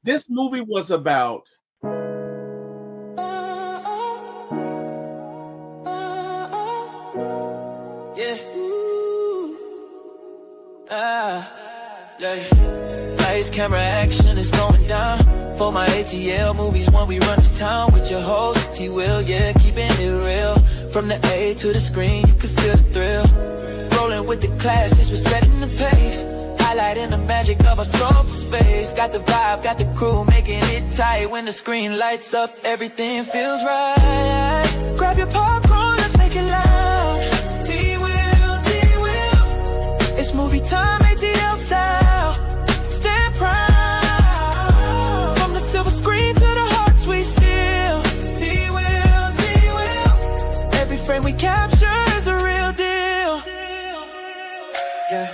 This movie was about Lights, camera, action is going down. For my ATL movies, when we run this town with your host, T-Will, yeah, keeping it real. From the A to the screen, you can feel the thrill. Rolling with the classics, we're setting the pace. Highlighting the magic of our soulful space. Got the vibe, got the crew, making it tight. When the screen lights up, everything feels right. Grab your popcorn, let's make it loud. T-Will, T-Will. It's movie time, ATL style. Stand proud. From the silver screen to the hearts we steal. T-Will, T-Will. Every frame we capture is a real deal. Yeah.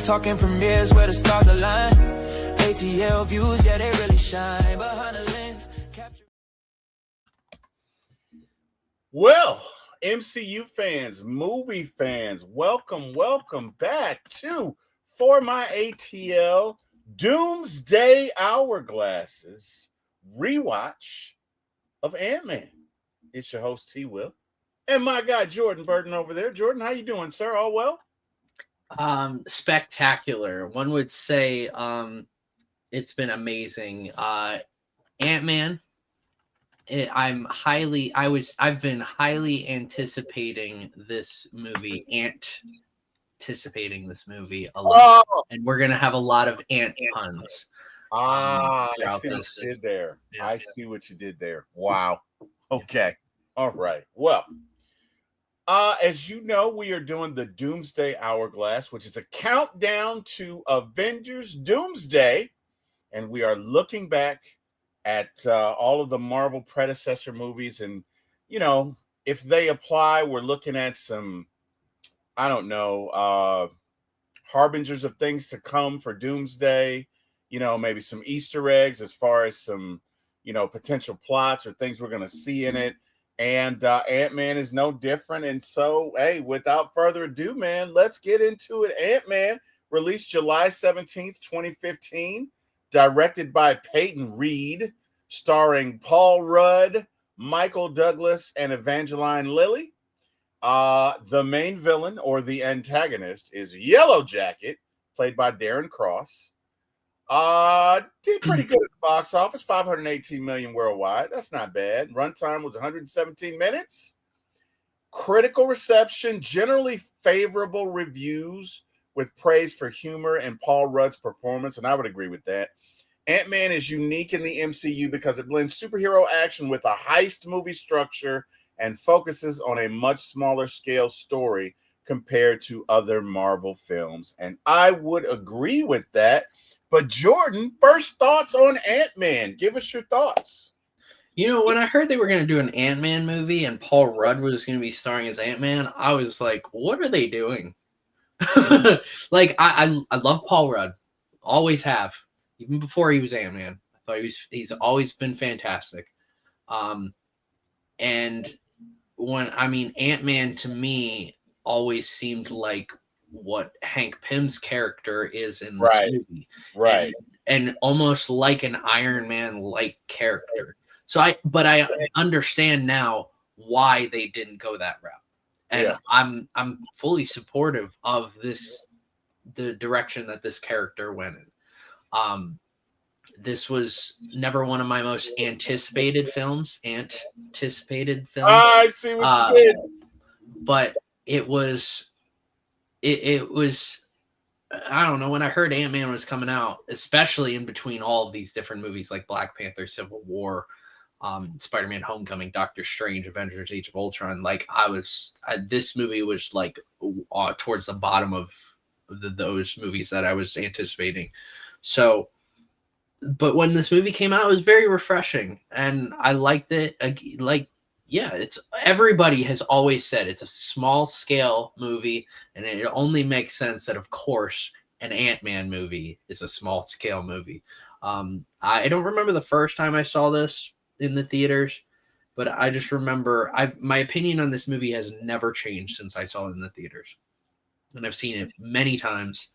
Talking premieres where the stars align. ATL views, yeah, they really shine. Behind the lens, capture. Well, MCU fans, movie fans, welcome back to For My ATL Doomsday Hourglasses rewatch of Ant-Man. It's your host T-Will and my guy Jordan Burton over there. Jordan, how you doing, sir? All well? Spectacular. One would say it's been amazing. Ant-Man. I've been highly anticipating this movie. Anticipating this movie a lot, and we're gonna have a lot of ant puns. I see what you did there. Yeah. I see what you did there. Wow. Okay. All right. Well. As you know, we are doing the Doomsday Hourglass, which is a countdown to Avengers Doomsday. And we are looking back at all of the Marvel predecessor movies. And, you know, if they apply, we're looking at some, I don't know, harbingers of things to come for Doomsday. You know, maybe some Easter eggs as far as some, you know, potential plots or things we're going to see in it. And Ant-Man is no different. And so, hey, without further ado, man, let's get into it. Ant-Man, released July 17th, 2015, directed by Peyton Reed, starring Paul Rudd, Michael Douglas, and Evangeline Lilly. The main villain, or the antagonist, is Yellow Jacket, played by Darren Cross. Did pretty good at the box office, 518 million worldwide. That's not bad. Runtime was 117 minutes. Critical reception, generally favorable reviews with praise for humor and Paul Rudd's performance, and I would agree with that. Ant-Man is unique in the MCU because it blends superhero action with a heist movie structure and focuses on a much smaller scale story compared to other Marvel films. And I would agree with that. But Jordan, first thoughts on Ant-Man. Give us your thoughts. You know, when I heard they were going to do an Ant-Man movie and Paul Rudd was going to be starring as Ant-Man, I was like, what are they doing? Like, I love Paul Rudd. Always have. Even before he was Ant-Man. I thought he's always been fantastic. And Ant-Man to me always seemed like what Hank Pym's character is in this movie. Right. And almost like an Iron Man-like character. So I understand now why they didn't go that route. And I'm fully supportive of the direction that this character went in. This was never one of my most anticipated films. I see what you did. But it was I don't know, when I heard Ant-Man was coming out, especially in between all of these different movies like Black Panther, Civil War, Spider-Man Homecoming, Doctor Strange, Avengers Age of Ultron, like this movie was like towards the bottom of those movies that I was anticipating. So, but when this movie came out, it was very refreshing and I liked it. Everybody has always said it's a small scale movie, and it only makes sense that, of course, an Ant-Man movie is a small scale movie. I don't remember the first time I saw this in the theaters, but I just remember my opinion on this movie has never changed since I saw it in the theaters, and I've seen it many times.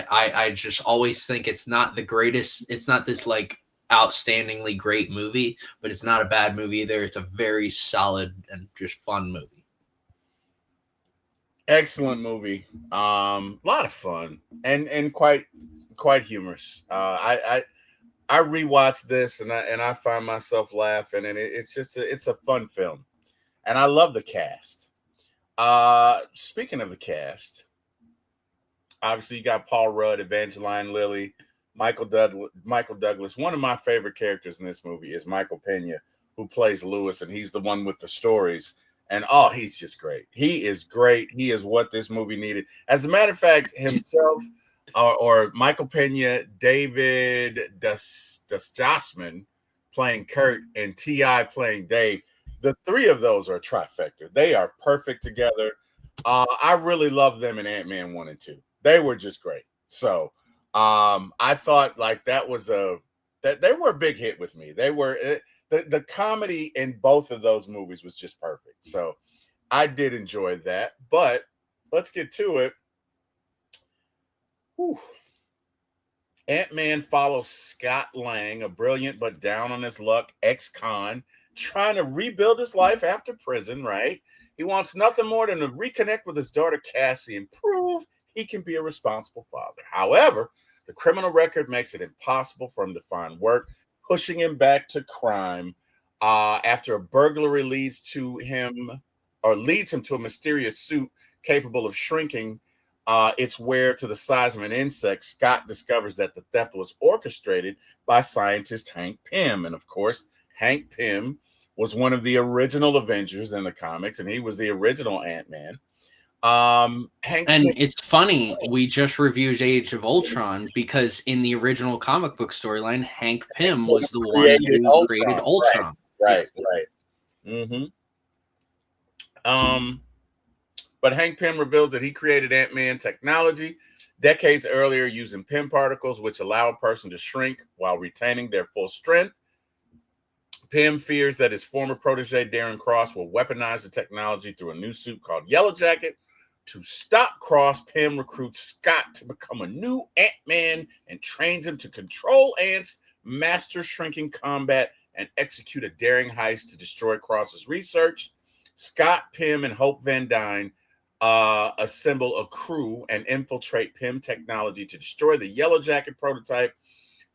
I just always think it's not the greatest. It's not this like outstandingly great movie, but it's not a bad movie either. It's a very solid and just fun movie. Excellent movie. A lot of fun and quite humorous. I rewatched this and I find myself laughing, and it's just it's a fun film, and I love the cast. Speaking of the cast, obviously you got Paul Rudd, Evangeline Lilly, Michael Douglas. Michael Douglas. One of my favorite characters in this movie is Michael Pena, who plays Lewis, and he's the one with the stories. And oh, he's just great. He is great. He is what this movie needed. As a matter of fact, himself or Michael Pena, David Dastmalchian playing Kurt, and T.I. playing Dave. The three of those are a trifecta. They are perfect together. I really love them in Ant-Man 1 and 2. They were just great. So I thought like that they were a big hit with me. They were the comedy in both of those movies was just perfect. So I did enjoy that. But let's get to it. Whew. Ant-Man follows Scott Lang, a brilliant but down on his luck ex-con, trying to rebuild his life after prison, right? He wants nothing more than to reconnect with his daughter Cassie and prove he can be a responsible father. However, the criminal record makes it impossible for him to find work, pushing him back to crime. After a burglary leads him to a mysterious suit capable of shrinking its wearer to the size of an insect, Scott discovers that the theft was orchestrated by scientist Hank Pym. And of course, Hank Pym was one of the original Avengers in the comics, and he was the original Ant-Man. It's funny, we just reviewed Age of Ultron because in the original comic book storyline, Hank Pym was the one who created Ultron. Right. Mm-hmm. But Hank Pym reveals that he created Ant-Man technology decades earlier using Pym particles, which allow a person to shrink while retaining their full strength. Pym fears that his former protege, Darren Cross, will weaponize the technology through a new suit called Yellow Jacket. To stop Cross, Pym recruits Scott to become a new Ant-Man and trains him to control ants, master shrinking combat, and execute a daring heist to destroy Cross's research. Scott, Pym, and Hope Van Dyne assemble a crew and infiltrate Pym technology to destroy the Yellow Jacket prototype.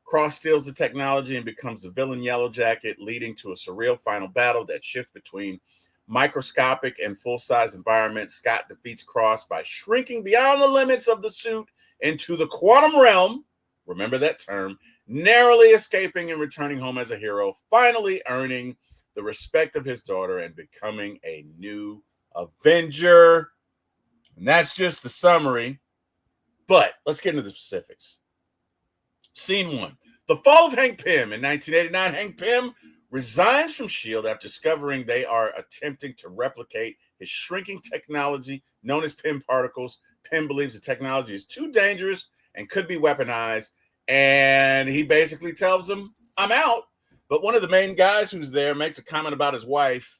Cross steals the technology and becomes the villain Yellow Jacket, leading to a surreal final battle that shifts between microscopic and full-size environments. Scott defeats Cross by shrinking beyond the limits of the suit into the quantum realm. Remember that term. Narrowly escaping and returning home as a hero, finally earning the respect of his daughter and becoming a new Avenger. And that's just the summary. But let's get into the specifics. Scene 1. The fall of Hank Pym. In 1989, Hank Pym resigns from S.H.I.E.L.D. after discovering they are attempting to replicate his shrinking technology known as Pym particles. Pym believes the technology is too dangerous and could be weaponized. And he basically tells them, I'm out. But one of the main guys who's there makes a comment about his wife.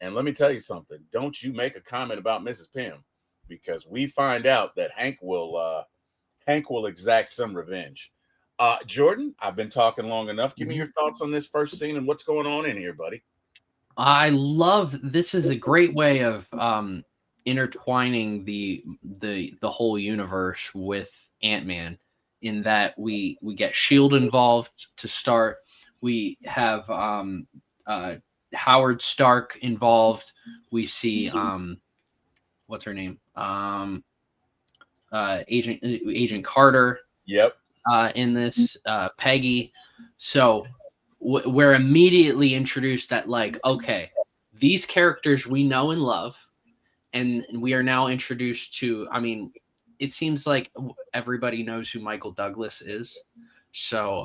And let me tell you something. Don't you make a comment about Mrs. Pym, because we find out that Hank will exact some revenge. Jordan, I've been talking long enough. Give me your thoughts on this first scene and what's going on in here, buddy. I love this. Is a great way of intertwining the whole universe with Ant-Man, in that we get S.H.I.E.L.D. involved to start. We have Howard Stark involved. We see what's her name? Agent Carter. Yep. In this, Peggy. So we're immediately introduced that, like, okay, these characters we know and love, and we are now introduced to, I mean, it seems like everybody knows who Michael Douglas is. So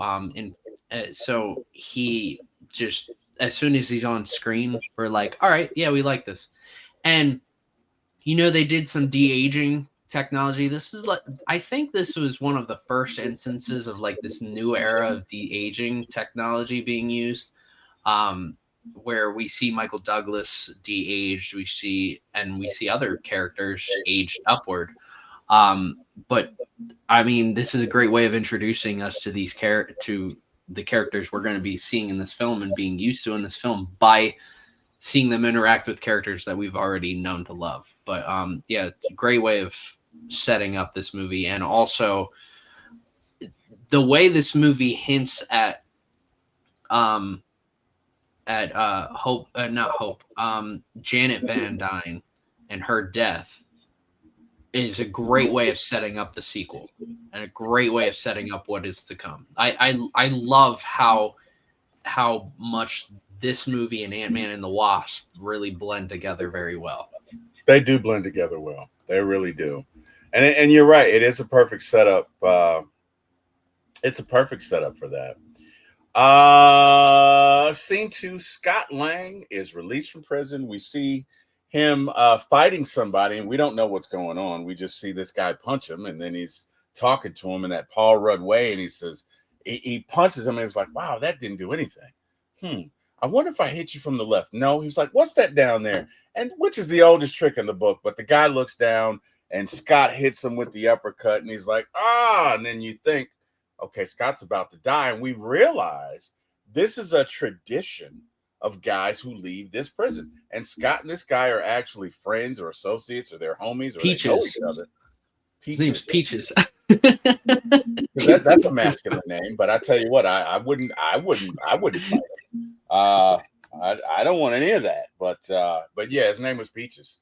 so he just, as soon as he's on screen, we're like, all right, yeah, we like this. And they did some de-aging technology. This is like, I think this was one of the first instances of like this new era of de-aging technology being used, where we see Michael Douglas de-aged, we see other characters aged upward. But I mean, this is a great way of introducing us to these to the characters we're going to be seeing in this film and being used to in this film by seeing them interact with characters that we've already known to love. But yeah, it's a great way of setting up this movie, and also the way this movie hints at Hope, not Hope, Janet Van Dyne and her death is a great way of setting up the sequel and a great way of setting up what is to come. I love how much this movie and Ant-Man and the Wasp really blend together very well. They do blend together well. They really do. And you're right. It is a perfect setup. It's a perfect setup for that. Scene 2, Scott Lang is released from prison. We see him fighting somebody, and we don't know what's going on. We just see this guy punch him, and then he's talking to him in that Paul Rudd way, and he says, he punches him, and he was like, wow, that didn't do anything. I wonder if I hit you from the left. No, he was like, what's that down there? And which is the oldest trick in the book, but the guy looks down, and Scott hits him with the uppercut, and he's like, and then you think, okay, Scott's about to die. And we realize this is a tradition of guys who leave this prison. And Scott and this guy are actually friends or associates or they're homies or Peaches. They know each other. His name's Peaches. That's a masculine name, but I tell you what, I wouldn't fight him. I don't want any of that. But yeah, his name was Peaches.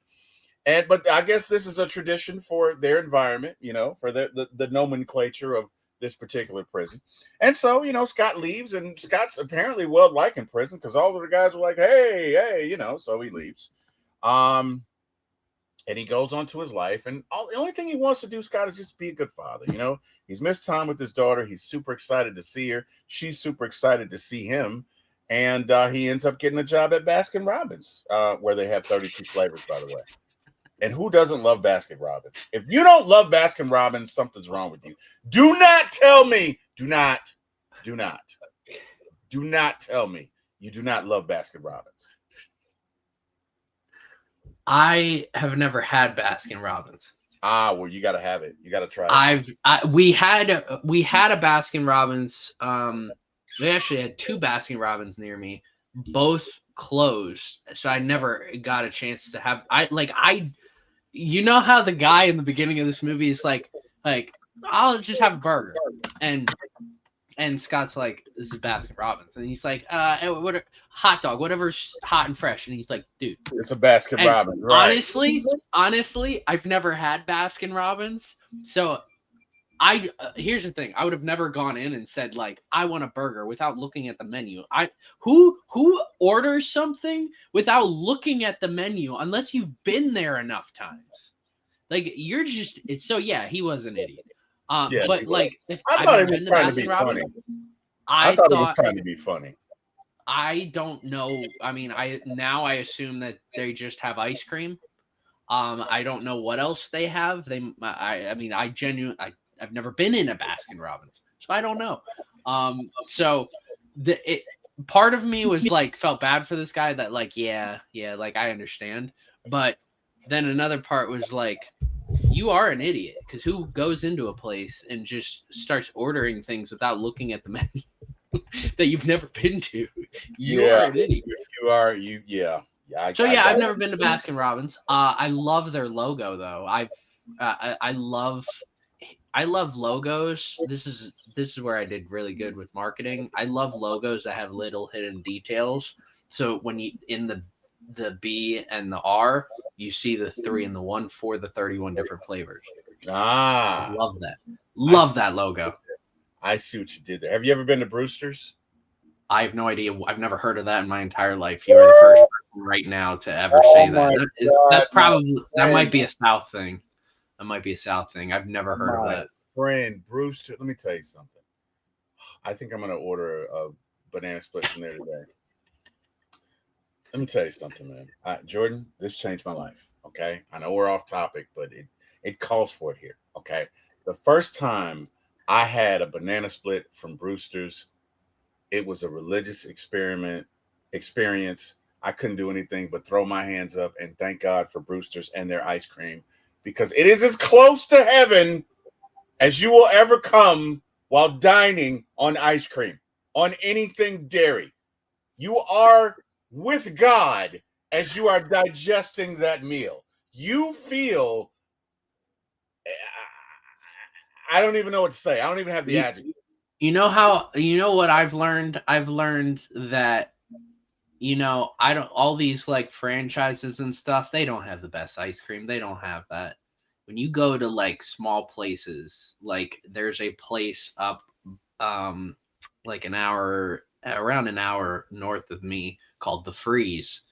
But I guess this is a tradition for their environment, for the nomenclature of this particular prison. And so, Scott leaves, and Scott's apparently well liked in prison because all of the guys were like, hey, so he leaves. And he goes on to his life. And the only thing he wants to do, Scott, is just be a good father. He's missed time with his daughter. He's super excited to see her. She's super excited to see him. And he ends up getting a job at Baskin Robbins, where they have 32 flavors, by the way. And who doesn't love Baskin Robbins? If you don't love Baskin Robbins, something's wrong with you. Do not tell me. Do not tell me you do not love Baskin Robbins. I have never had Baskin Robbins. Well, you got to have it. You got to try it. We had a Baskin Robbins. We actually had 2 Baskin Robbins near me, both closed, so I never got a chance to have. You know how the guy in the beginning of this movie is like I'll just have a burger, and Scott's like, this is Baskin Robbins, and he's like, what hot dog, whatever's hot and fresh, and he's like, dude, it's a Baskin Robbins, right? Honestly, I've never had Baskin Robbins, so here's the thing. I would have never gone in and said, like, I want a burger without looking at the menu. Who orders something without looking at the menu unless you've been there enough times? Like, you're just so yeah, he was an idiot. But like, if I thought he was trying to be funny. I thought he was trying to be funny. I don't know. I mean, I assume that they just have ice cream. I don't know what else they have. I've never been in a Baskin Robbins, so I don't know. So part of me was like, felt bad for this guy that like, yeah, like I understand. But then another part was like, you are an idiot, because who goes into a place and just starts ordering things without looking at the menu that you've never been to? You are an idiot. Yeah. I've never been to Baskin Robbins. I love their logo though. I love logos. This is where I did really good with marketing. I love logos that have little hidden details. So when you in the B and the R, you see the 3 and the 1 for the 31 different flavors. I love that. Love that logo. I see what you did there. Have you ever been to Brewster's? I have no idea. I've never heard of that in my entire life. You are the first person right now to ever say that. That's probably that might be a South thing. That might be a South thing. I've never heard of that. Friend Brewster, let me tell you something. I think I'm going to order a banana split from there today. Let me tell you something, man. Jordan, this changed my life. Okay, I know we're off topic, but it calls for it here. Okay, the first time I had a banana split from Brewster's, it was a religious experience. I couldn't do anything but throw my hands up and thank God for Brewster's and their ice cream. because it is as close to heaven as you will ever come while dining on ice cream, on anything dairy. You are with God as you are digesting that meal. You feel, I don't even know what to say. I don't even have the adjective. You know what I've learned? I've learned that, all these like franchises and stuff, they don't have the best ice cream. They don't have that. When you go to like small places, like there's a place up like around an hour north of me called the Freeze.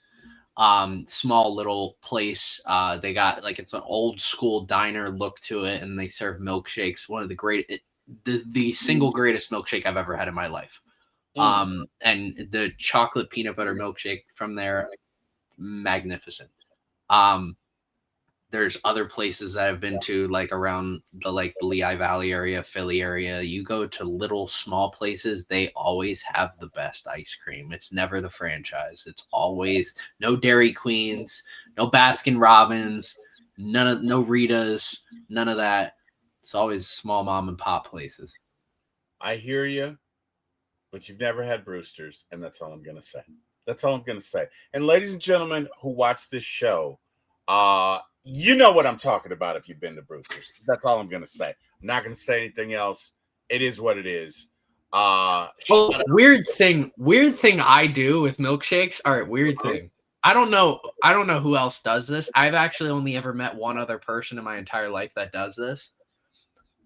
Small little place. They got like, it's an old school diner look to it, and they serve milkshakes. One of the single greatest milkshake I've ever had in my life. And the chocolate peanut butter milkshake from there, magnificent. There's other places that I've been to, like around the Lehigh Valley area, Philly area. You go to little small places, they always have the best ice cream. It's never the franchise. It's always no Dairy Queens, no Baskin Robbins, no Rita's, none of that. It's always small mom and pop places. I hear you, but you've never had Brewster's, and that's all I'm going to say. That's all I'm going to say. And ladies and gentlemen who watch this show, you know what I'm talking about if you've been to Brewster's. That's all I'm going to say. I'm not going to say anything else. It is what it is. Weird thing I do with milkshakes. All right, weird thing. I don't know who else does this. I've actually only ever met one other person in my entire life that does this.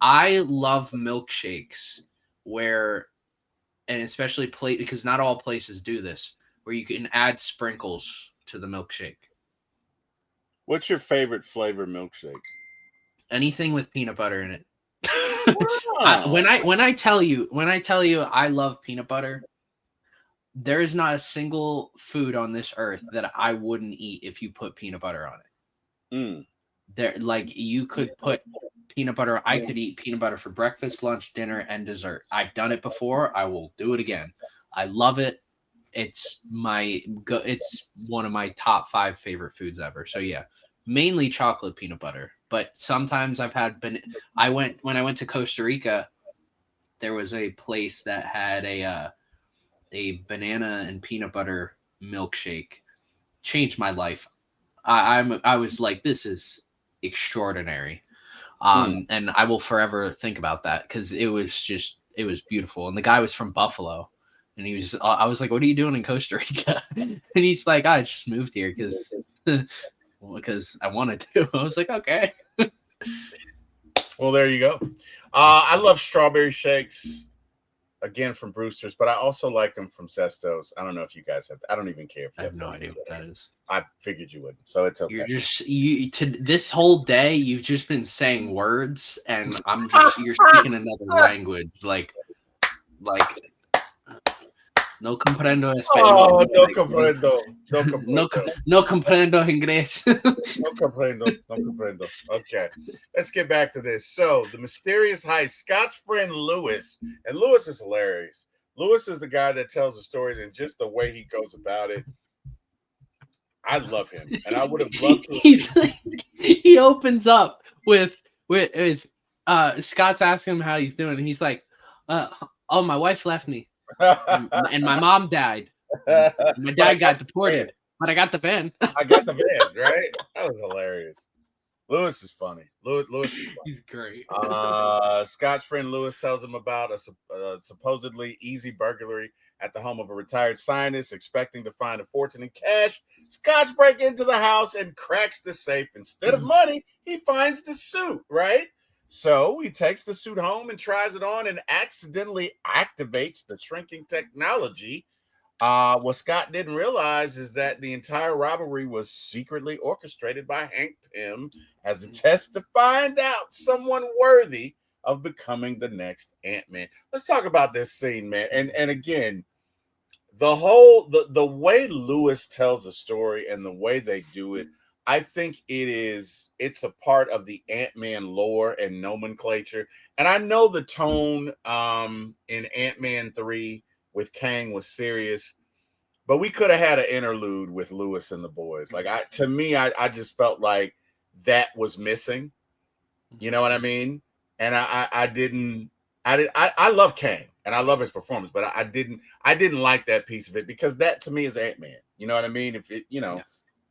I love milkshakes and especially because not all places do this, where you can add sprinkles to the milkshake. What's your favorite flavor milkshake? Anything with peanut butter in it. When I tell you I love peanut butter, there is not a single food on this earth that I wouldn't eat if you put peanut butter on it. There, like, you could put peanut butter. I could eat peanut butter for breakfast, lunch, dinner, and dessert. I've done it before. I will do it again. I love it. It's one of my top 5 favorite foods ever. So yeah, mainly chocolate peanut butter. But sometimes when I went to Costa Rica, there was a place that had a banana and peanut butter milkshake. Changed my life. I was like, this is extraordinary. And I will forever think about that, because it was beautiful. And the guy was from Buffalo. And I was like, what are you doing in Costa Rica? And he's like, I just moved here because I wanted to. I was like, okay. Well, there you go. I love strawberry shakes, again, from Brewster's, but I also like them from Sesto's. I don't know if you guys have. I don't even care if you I have no idea what that is. I figured you wouldn't, so it's okay. This whole day, you've just been saying words, and you're speaking another language, like. No comprendo español. Oh, no comprendo. No comprendo inglés. No comprendo. Okay, let's get back to this. So, the mysterious heist. Scott's friend Lewis, and Lewis is hilarious. Lewis is the guy that tells the stories, and just the way he goes about it, I love him, and I would have loved to. He opens up with Scott's asking him how he's doing, and he's like, "Oh, my wife left me." And my mom died. My dad got deported, but I got the van. I got the van, right? That was hilarious. Lewis is funny. Lewis is funny. He's great. Scott's friend Lewis tells him about a supposedly easy burglary at the home of a retired scientist, expecting to find a fortune in cash. Scott's break into the house and cracks the safe. Instead of money, he finds the suit, right? So he takes the suit home and tries it on and accidentally activates the shrinking technology. What Scott didn't realize is that the entire robbery was secretly orchestrated by Hank Pym as a test to find out someone worthy of becoming the next Ant-Man. Let's talk about this scene, man. And again, the way Lewis tells the story and the way they do it, I think it's a part of the Ant-Man lore and nomenclature. And I know the tone in Ant-Man 3 with Kang was serious, but we could have had an interlude with Lewis and the boys. Like, I just felt like that was missing. You know what I mean? And I love Kang and I love his performance, but I didn't like that piece of it because that to me is Ant-Man. You know what I mean? If it, you know,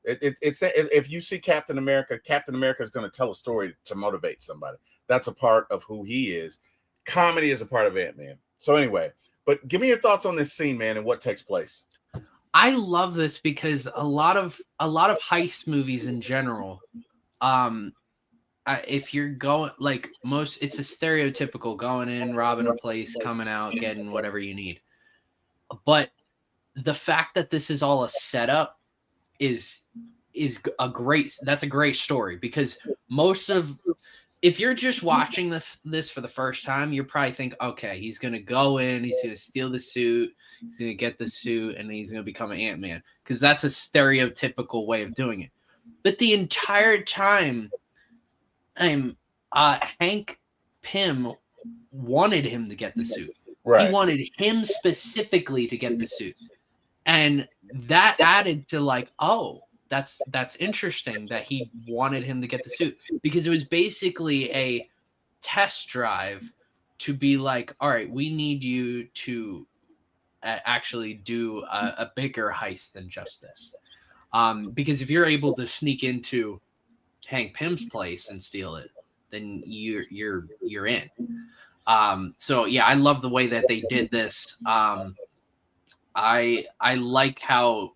it's if you see Captain America is going to tell a story to motivate somebody. That's a part of who he is. Comedy is a part of Ant-Man. So anyway, but give me your thoughts on this scene, man, and what takes place. I love this because a lot of heist movies in general, if you're going like most, it's a stereotypical going in, robbing a place, coming out, getting whatever you need. But the fact that this is all a setup is a great story, because most of, if you're just watching this for the first time, you probably think, okay, he's gonna go in, he's gonna steal the suit, he's gonna get the suit, and he's gonna become an Ant-Man, because that's a stereotypical way of doing it. But the entire time, Hank Pym wanted him to get the suit. Right. He wanted him specifically to get the suit. And that added to like, oh, that's interesting that he wanted him to get the suit, because it was basically a test drive to be like, all right, we need you to actually do a bigger heist than just this. Because if you're able to sneak into Hank Pym's place and steal it, then you're in. So yeah, I love the way that they did this. I like how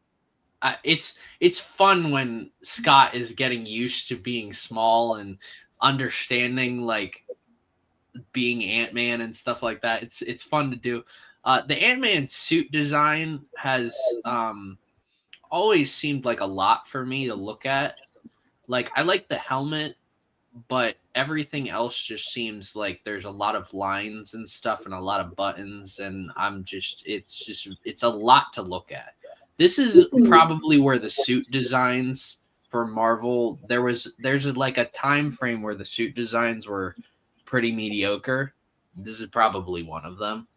it's fun when Scott is getting used to being small and understanding like being Ant-Man and stuff like that. It's fun to do. The Ant-Man suit design has always seemed like a lot for me to look at. Like, I like the helmet, but everything else just seems like there's a lot of lines and stuff and a lot of buttons, and it's a lot to look at. This is probably where the suit designs for Marvel, there's like a time frame where the suit designs were pretty mediocre. This is probably one of them.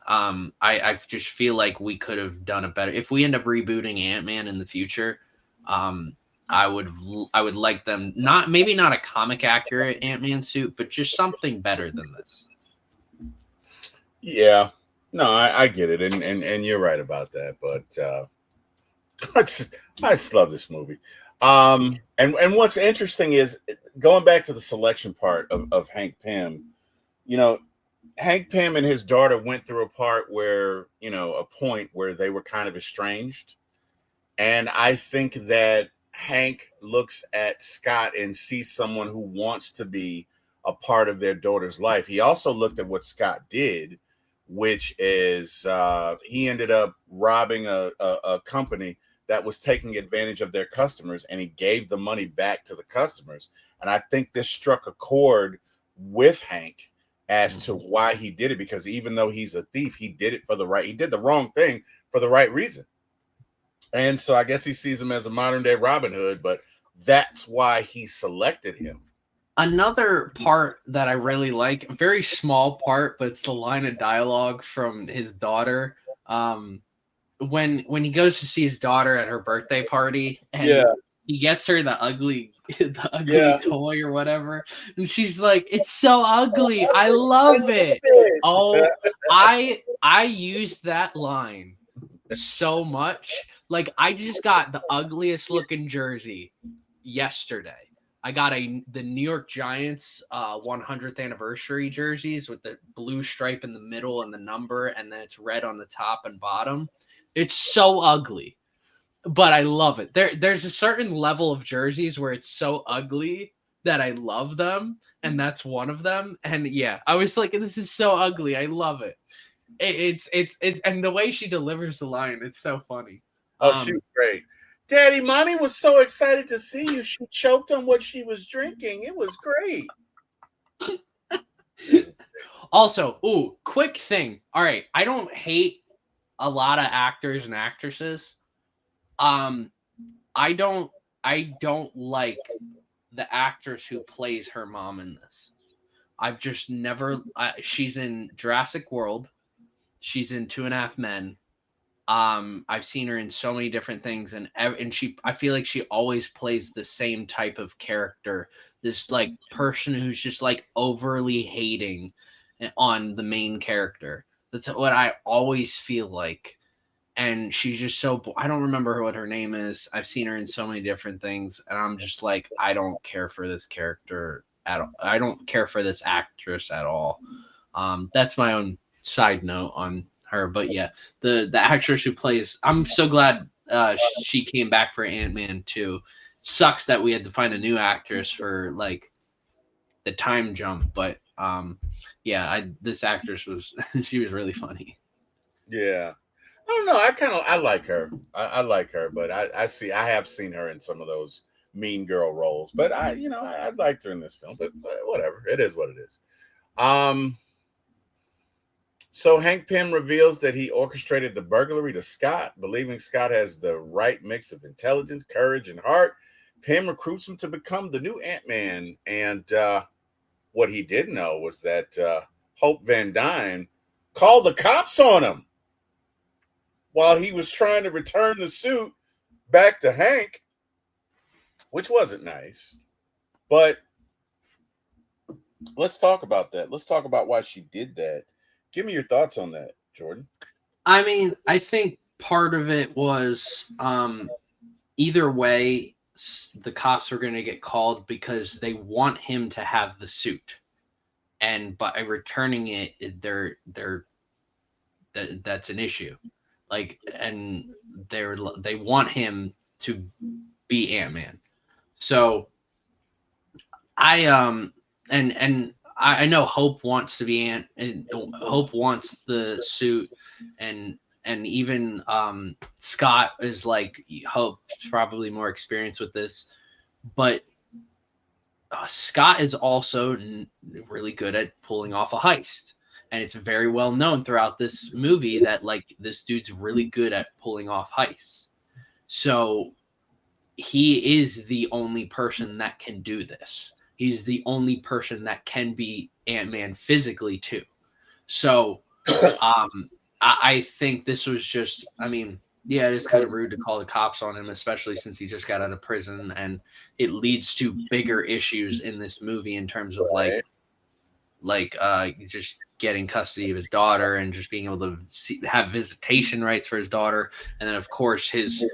I just feel like we could have done it better. If we end up rebooting Ant-Man in the future, I would like them maybe not a comic accurate Ant-Man suit, but just something better than this. Yeah, no, I get it, and you're right about that. But I just love this movie. And what's interesting is going back to the selection part of Hank Pym. You know, Hank Pym and his daughter went through a part where, you know, a point where they were kind of estranged, and I think that Hank looks at Scott and sees someone who wants to be a part of their daughter's life. He also looked at what Scott did, which is he ended up robbing a company that was taking advantage of their customers, and he gave the money back to the customers. And I think this struck a chord with Hank as to why he did it, because even though he's a thief, he did the wrong thing for the right reason. And so I guess he sees him as a modern day Robin Hood, but that's why he selected him. Another part that I really like, a very small part, but it's the line of dialogue from his daughter. When he goes to see his daughter at her birthday party, and he gets her the ugly toy or whatever, and she's like, "It's so ugly. I love it." Oh, I used that line so much. Like, I just got the ugliest looking jersey yesterday. I got the New York Giants 100th anniversary jerseys with the blue stripe in the middle and the number, and then it's red on the top and bottom. It's so ugly, but I love it. There's a certain level of jerseys where it's so ugly that I love them, and that's one of them. And yeah, I was like, this is so ugly. I love it. It's and the way she delivers the line, it's so funny. Oh, she was great. Daddy, Mommy was so excited to see you. She choked on what she was drinking. It was great. Also, quick thing. All right, I don't hate a lot of actors and actresses. I don't like the actress who plays her mom in this. I've just never. She's in Jurassic World. She's in 2.5 Men. I've seen her in so many different things, and I feel like she always plays the same type of character. This like person who's just like overly hating on the main character. That's what I always feel like. And she's just so I don't remember what her name is. I've seen her in so many different things, and I'm just like, I don't care for this character at all. I don't care for this actress at all. That's my own side note on her, but yeah, the actress who plays, I'm so glad she came back for Ant-Man 2. Sucks that we had to find a new actress for like the time jump, but yeah, this actress was she was really funny. Yeah. I don't know. I like her. I like her, but I have seen her in some of those mean girl roles. But I liked her in this film. But whatever, it is what it is. Um, so Hank Pym reveals that he orchestrated the burglary to Scott, believing Scott has the right mix of intelligence, courage, and heart. Pym recruits him to become the new Ant-Man, and what he didn't know was that Hope Van Dyne called the cops on him while he was trying to return the suit back to Hank, which wasn't nice. But let's talk about that. Let's talk about why she did that. Give me your thoughts on that, Jordan. I mean, I think part of it was either way, the cops are going to get called because they want him to have the suit, and by returning it, that's an issue. Like, and they want him to be Ant-Man. So and I know Hope wants to be and Hope wants the suit, and even Scott is like Hope's probably more experienced with this, but Scott is also really good at pulling off a heist, and it's very well known throughout this movie that like this dude's really good at pulling off heists. So he is the only person that can do this. He's the only person that can be Ant-Man physically too. So I think this was just, I mean, yeah, it is kind of rude to call the cops on him, especially since he just got out of prison, and it leads to bigger issues in this movie in terms of just getting custody of his daughter and just being able to have visitation rights for his daughter, and then of course his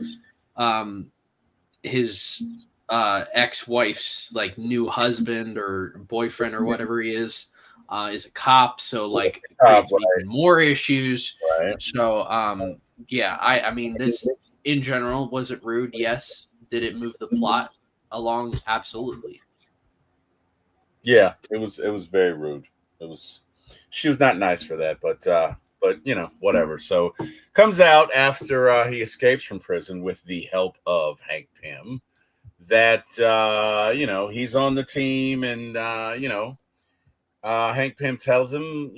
ex-wife's like new husband or boyfriend or whatever he is a cop, so like it creates even more issues. Right. So yeah, I mean, this in general, was it rude? Yes. Did it move the plot along? Absolutely. Yeah, it was very rude. She was not nice for that, but whatever. So comes out after he escapes from prison with the help of Hank Pym that he's on the team, and Hank Pym tells him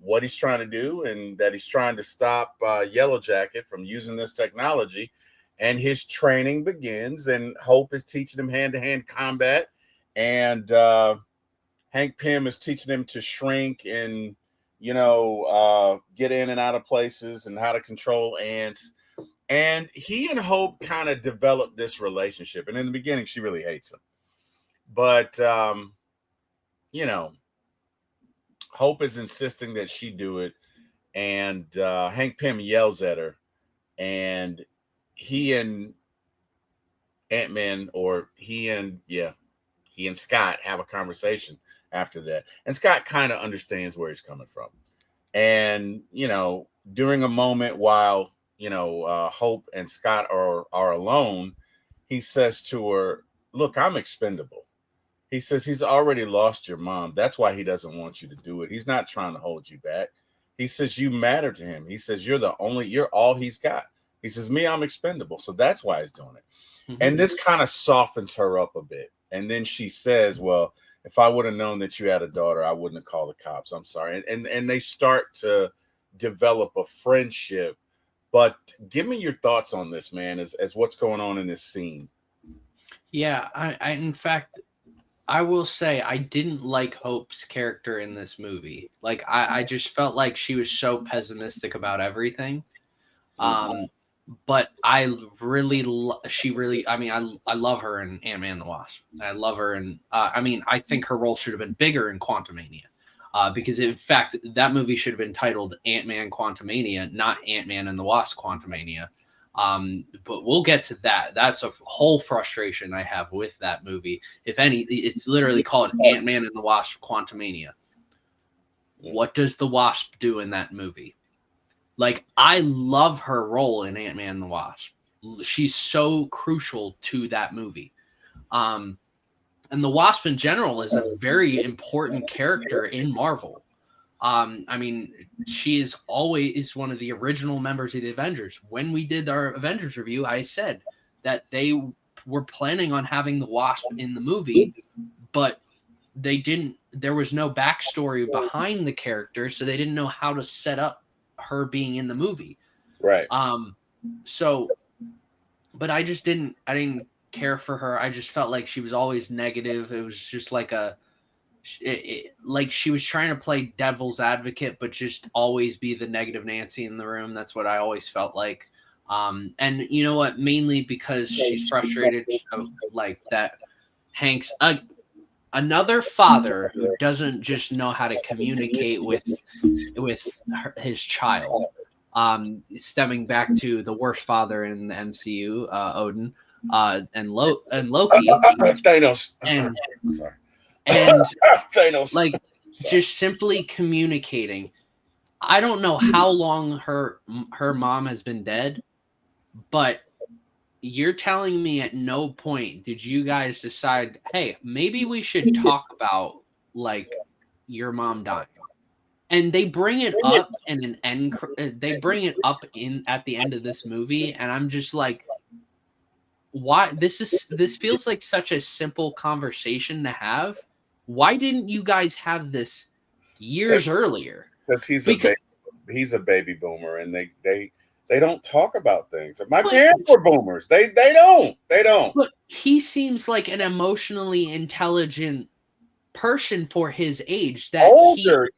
what he's trying to do, and that he's trying to stop Yellow Jacket from using this technology. And his training begins, and Hope is teaching him hand-to-hand combat, and Hank Pym is teaching him to shrink and get in and out of places and how to control ants. And he and Hope kind of developed this relationship. And in the beginning, she really hates him. But, Hope is insisting that she do it. And Hank Pym yells at her. And he and Ant-Man, or he and Scott have a conversation after that. And Scott kind of understands where he's coming from. And, during a moment while Hope and Scott are alone, he says to her, "Look, I'm expendable." He says he's already lost your mom. That's why he doesn't want you to do it. He's not trying to hold you back. He says you matter to him. He says you're all he's got. He says, me, I'm expendable. So that's why he's doing it. Mm-hmm. And this kind of softens her up a bit. And then she says, well, if I would have known that you had a daughter, I wouldn't have called the cops. I'm sorry. And they start to develop a friendship. But give me your thoughts on this, man, as what's going on in this scene. Yeah, I in fact, I will say I didn't like Hope's character in this movie. Like, I just felt like she was so pessimistic about everything. But I really, I mean, I love her in Ant-Man and the Wasp. I love her, and I mean, I think her role should have been bigger in Quantumania, because in fact that movie should have been titled Ant-Man Quantumania, not Ant-Man and the Wasp Quantumania. But we'll get to that. That's a whole frustration I have with that movie. If any, it's literally called Ant-Man and the Wasp Quantumania. What does the Wasp do in that movie? Like, I love her role in Ant-Man and the Wasp. She's so crucial to that movie. And the Wasp in general is a very important character in Marvel. I mean, she is always one of the original members of the Avengers. When we did our Avengers review, I said that they were planning on having the Wasp in the movie, but they didn't. There was no backstory behind the character, so they didn't know how to set up her being in the movie. Right. So, but I didn't care for her. I just felt like she was always negative. It was just like like she was trying to play devil's advocate, but just always be the negative Nancy in the room. That's what I always felt like. And you know what? Mainly because she's frustrated, like that Hank's another father who doesn't just know how to communicate with his child. Stemming back to the worst father in the MCU, Odin, and Loki, Thanos, and sorry. And Thanos. Like, just simply communicating. I don't know how long her mom has been dead, but you're telling me at no point did you guys decide, hey, maybe we should talk about like your mom dying. And they bring it up in an end. They bring it up at the end of this movie, and I'm just like, why? This feels like such a simple conversation to have. Why didn't you guys have this years earlier? Because he's a baby boomer, and they don't talk about things. My parents were boomers. They don't. But he seems like an emotionally intelligent person for his age. Older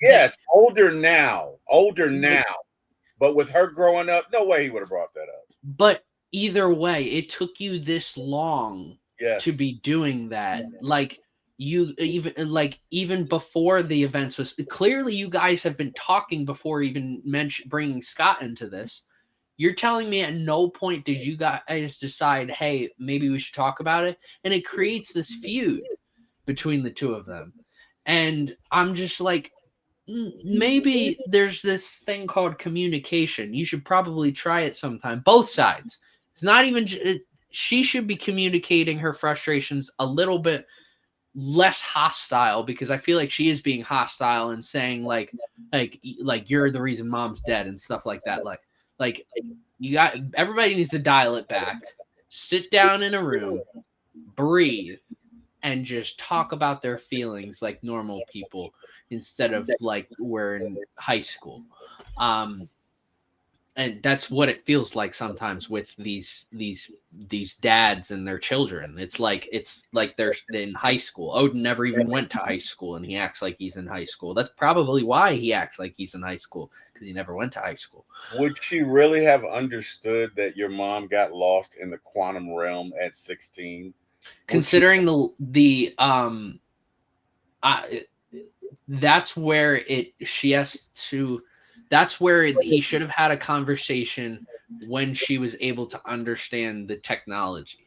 now. But with her growing up, no way he would have brought that up. But either way, it took you this long to be doing that. Like, you even before the events was clearly, you guys have been talking before even bringing Scott into this. You're telling me at no point did you guys decide, hey, maybe we should talk about it? And it creates this feud between the two of them. And I'm just like, maybe there's this thing called communication. You should probably try it sometime. Both sides. It's not even, she should be communicating her frustrations a little bit less hostile, because I feel like she is being hostile and saying like you're the reason mom's dead and stuff like that. Like everybody needs to dial it back, sit down in a room, breathe, and just talk about their feelings like normal people instead of like we're in high school. And that's what it feels like sometimes with these dads and their children. It's like they're in high school. Odin never even went to high school, and he acts like he's in high school. That's probably why he acts like he's in high school, because he never went to high school. Would she really have understood that your mom got lost in the quantum realm at 16? Considering that's where that's where he should have had a conversation when she was able to understand the technology.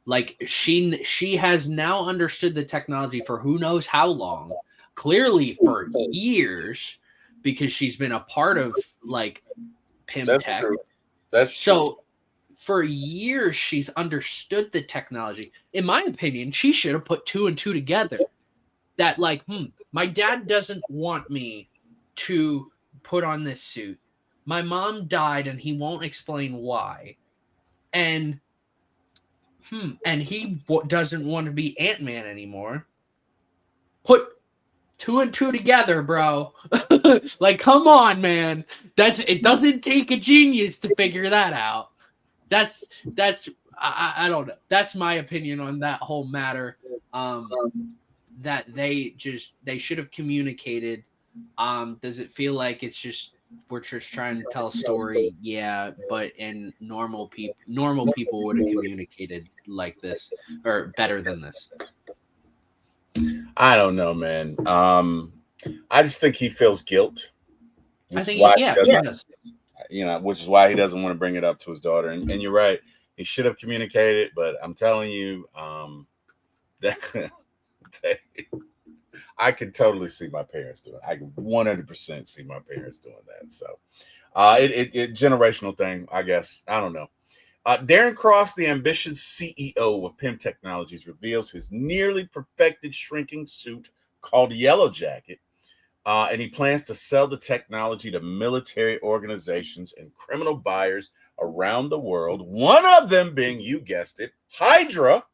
Like, she has now understood the technology for who knows how long, clearly for years, because she's been a part of like Pym-Tech. That's so. For years, she's understood the technology. In my opinion, she should have put 2 and 2 together. That like, my dad doesn't want me to put on this suit. My mom died, and he won't explain why. And he doesn't want to be Ant-Man anymore. Put 2 and 2 together, bro. Like, come on, man. It doesn't take a genius to figure that out. That's I don't know. That's my opinion on that whole matter. That they should have communicated. Does it feel like it's just we're just trying to tell a story, yeah, but in normal people would have communicated like this or better than this. I don't know, man. I just think he feels guilt. I Which is think, why yeah, he he doesn't, does. which is why he doesn't want to bring it up to his daughter. And you're right, he should have communicated. But I'm telling you, that I can totally see my parents doing it. I can 100% see my parents doing that. So, it generational thing, I guess. I don't know. Darren Cross, the ambitious CEO of PIM Technologies, reveals his nearly perfected shrinking suit called Yellow Jacket. And he plans to sell the technology to military organizations and criminal buyers around the world. One of them being, you guessed it, Hydra,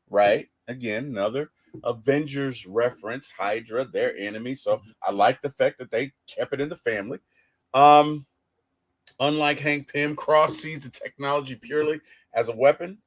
right? Again, another Avengers reference. Hydra, their enemy. So I like the fact that they kept it in the family. Unlike Hank Pym, Cross sees the technology purely as a weapon.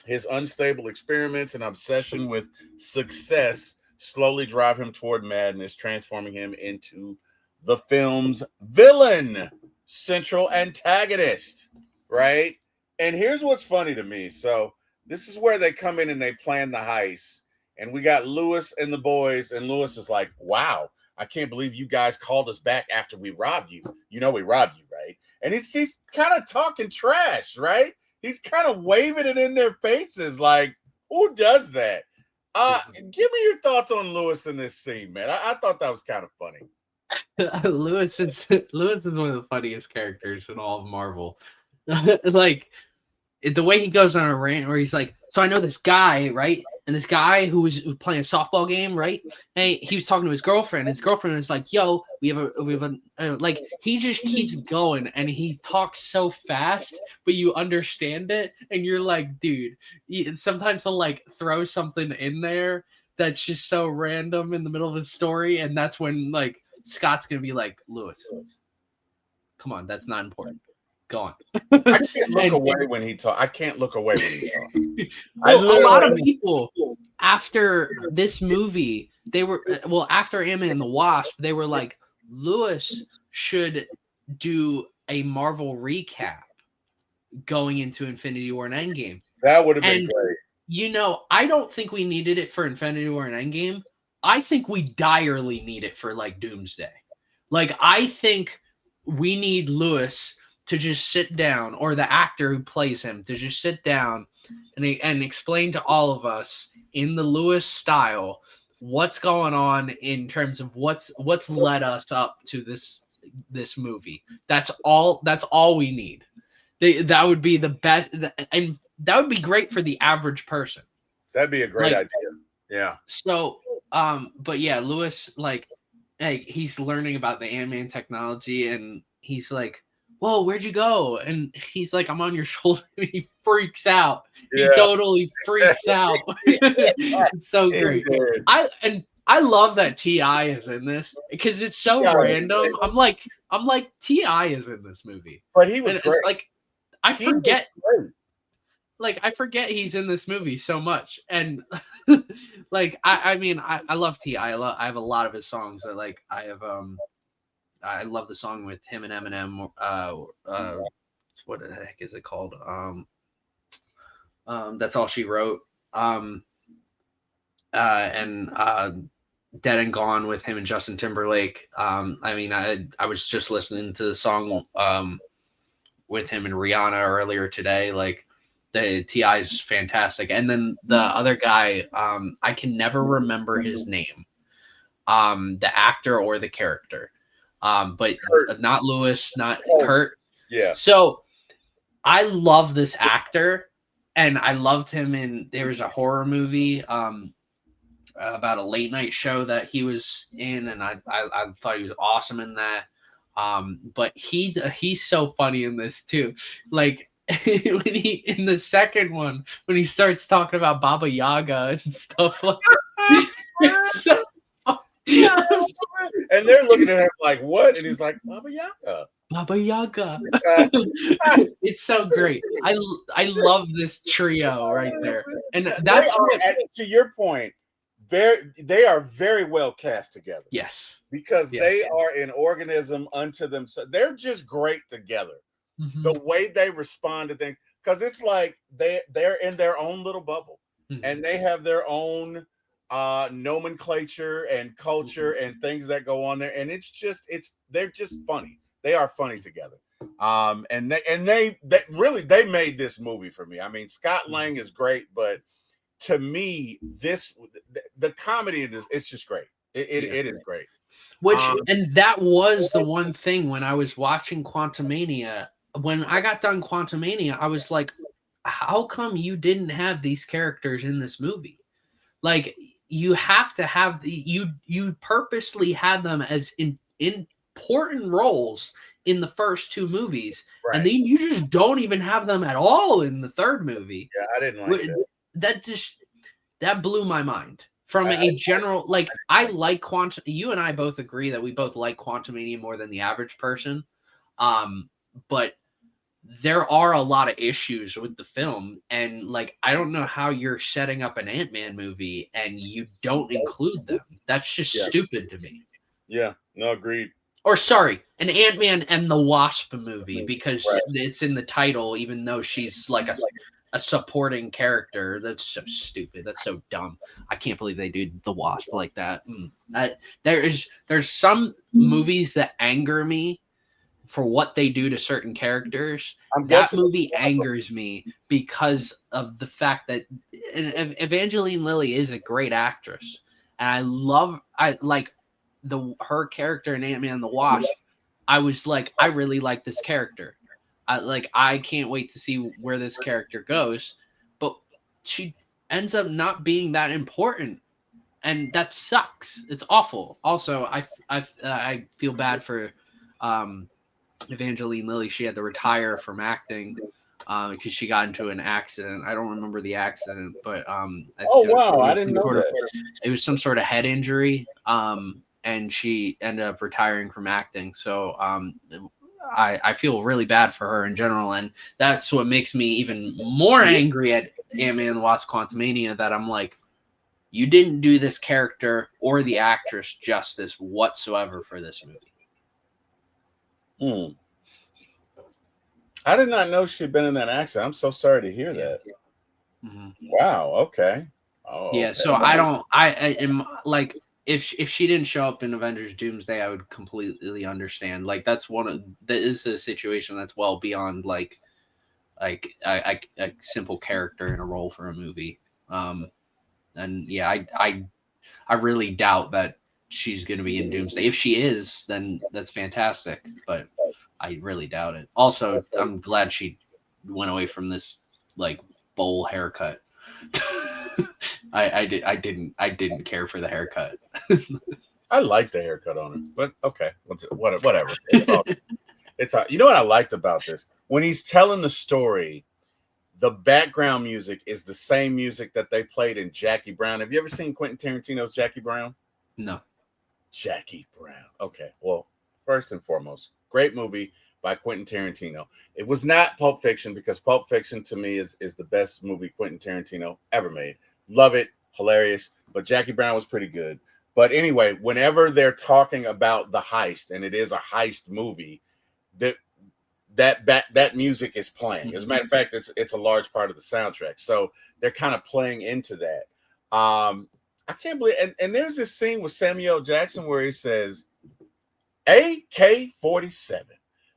His unstable experiments and obsession with success slowly drive him toward madness, transforming him into the film's villain, central antagonist, right? And here's what's funny to me. So this is where they come in and they plan the heist. And we got Lewis and the boys, and Lewis is like, wow, I can't believe you guys called us back after we robbed you. You know we robbed you, right? And he's kind of talking trash, right? He's kind of waving it in their faces like, who does that? Give me your thoughts on Lewis in this scene, man. I thought that was kind of funny. Lewis is one of the funniest characters in all of Marvel. Like the way he goes on a rant where he's like, so I know this guy, right? And this guy who was playing a softball game, right? And he was talking to his girlfriend. His girlfriend was like, yo, we have a like, he just keeps going and he talks so fast, but you understand it. And you're like, dude, sometimes he'll like throw something in there that's just so random in the middle of his story. And that's when like Scott's going to be like, Lewis, come on, that's not important. Go on. I can't look away when he talks. I can't look away when he talks. Well, a lot of people after this movie, they were after Ant-Man and the Wasp, they were like, Lewis should do a Marvel recap going into Infinity War and Endgame. That would have been great. You know, I don't think we needed it for Infinity War and Endgame. I think we direly need it for like Doomsday. Like, I think we need Lewis to just sit down, or the actor who plays him to just sit down and explain to all of us in the Lewis style what's going on in terms of what's led us up to this movie. That's all we need. That would be the best, and that would be great for the average person. That'd be a great idea. Yeah. So, but yeah, Lewis, like he's learning about the Ant-Man technology, and he's like, whoa, where'd you go? And he's like, I'm on your shoulder. And he freaks out. Yeah. He totally freaks out. It's so great. I love that T.I. is in this because it's so random. I'm like T.I. is in this movie. But he was great. It's like I forget he's in this movie so much. And like I mean I love T.I. I have a lot of his songs. I love the song with him and Eminem. What the heck is it called? That's All She Wrote. And Dead and Gone with him and Justin Timberlake. I mean, I was just listening to the song with him and Rihanna earlier today. Like, the T.I. is fantastic. And then the other guy, I can never remember his name. The actor or the character. But Kurt. Not Lewis, not Kurt. Yeah. So I love this actor, and I loved him in. There was a horror movie about a late night show that he was in, and I thought he was awesome in that. But he's so funny in this too. Like when he in the second one when he starts talking about Baba Yaga and stuff like. So, and they're looking at him like, what? And he's like, Baba Yaga. Baba Yaga. It's so great. I love this trio right there. And that's to your point, they are very well cast together. Yes. Because they are an organism unto themselves. They're just great together. Mm-hmm. The way they respond to things, because it's like they're in their own little bubble, mm-hmm. and they have their own nomenclature and culture and things that go on there, and they're just funny. They are funny together. And they really made this movie for me. I mean, Scott Lang is great, but to me, the comedy in this, it's just great. It is great. And that was the one thing when I was watching Quantumania. When I got done Quantumania, I was like, how come you didn't have these characters in this movie? Like, you have to have you purposely had them as important roles in the first two movies, right. And then you just don't even have them at all in the third movie. Yeah, I didn't like that. That blew my mind. From a general, like, I like Quantum. You and I both agree that we both like Quantumania more than the average person. But there are a lot of issues with the film, and like, I don't know how you're setting up an Ant-Man movie and you don't include them. That's just stupid to me. Yeah, no, agreed. Or sorry, an Ant-Man and the Wasp movie, because it's in the title, even though she's like a supporting character. That's so stupid. That's so dumb. I can't believe they do the Wasp like that. There's some movies that anger me for what they do to certain characters. That movie angers me because of the fact that Evangeline Lilly is a great actress, and I like her character in Ant-Man and the Wasp. I was like, I really like this character. I can't wait to see where this character goes, but she ends up not being that important, and that sucks. It's awful. Also, I feel bad for Evangeline Lilly. She had to retire from acting because she got into an accident. I don't remember the accident, but I didn't know that. It was some sort of head injury, and she ended up retiring from acting. So I feel really bad for her in general, and that's what makes me even more angry at Ant-Man and the Wasp: Quantumania, that I'm like, you didn't do this character or the actress justice whatsoever for this movie. I did not know she'd been in that accident. I'm so sorry to hear that. Mm-hmm. Wow. Okay. Oh, yeah. Okay. So I am like, if she didn't show up in Avengers Doomsday, I would completely understand. Like, that is a situation that's well beyond like a simple character in a role for a movie. And yeah, I really doubt that she's going to be in Doomsday. If she is, then that's fantastic, but I really doubt it. Also, I'm glad she went away from this like bowl haircut. I didn't care for the haircut. I like the haircut on her, but okay, whatever. It's you know what I liked about this? When he's telling the story, the background music is the same music that they played in Jackie Brown. Have you ever seen Quentin Tarantino's Jackie Brown? No. Jackie Brown. Okay, well, first and foremost, great movie by Quentin Tarantino. It was not Pulp Fiction, because Pulp Fiction to me is the best movie Quentin Tarantino ever made. Love it, hilarious, but Jackie Brown was pretty good. But anyway, whenever they're talking about the heist, and it is a heist movie, that music is playing. As a matter of fact, it's a large part of the soundtrack. So they're kind of playing into that. I can't believe, and there's this scene with Samuel Jackson where he says, AK-47,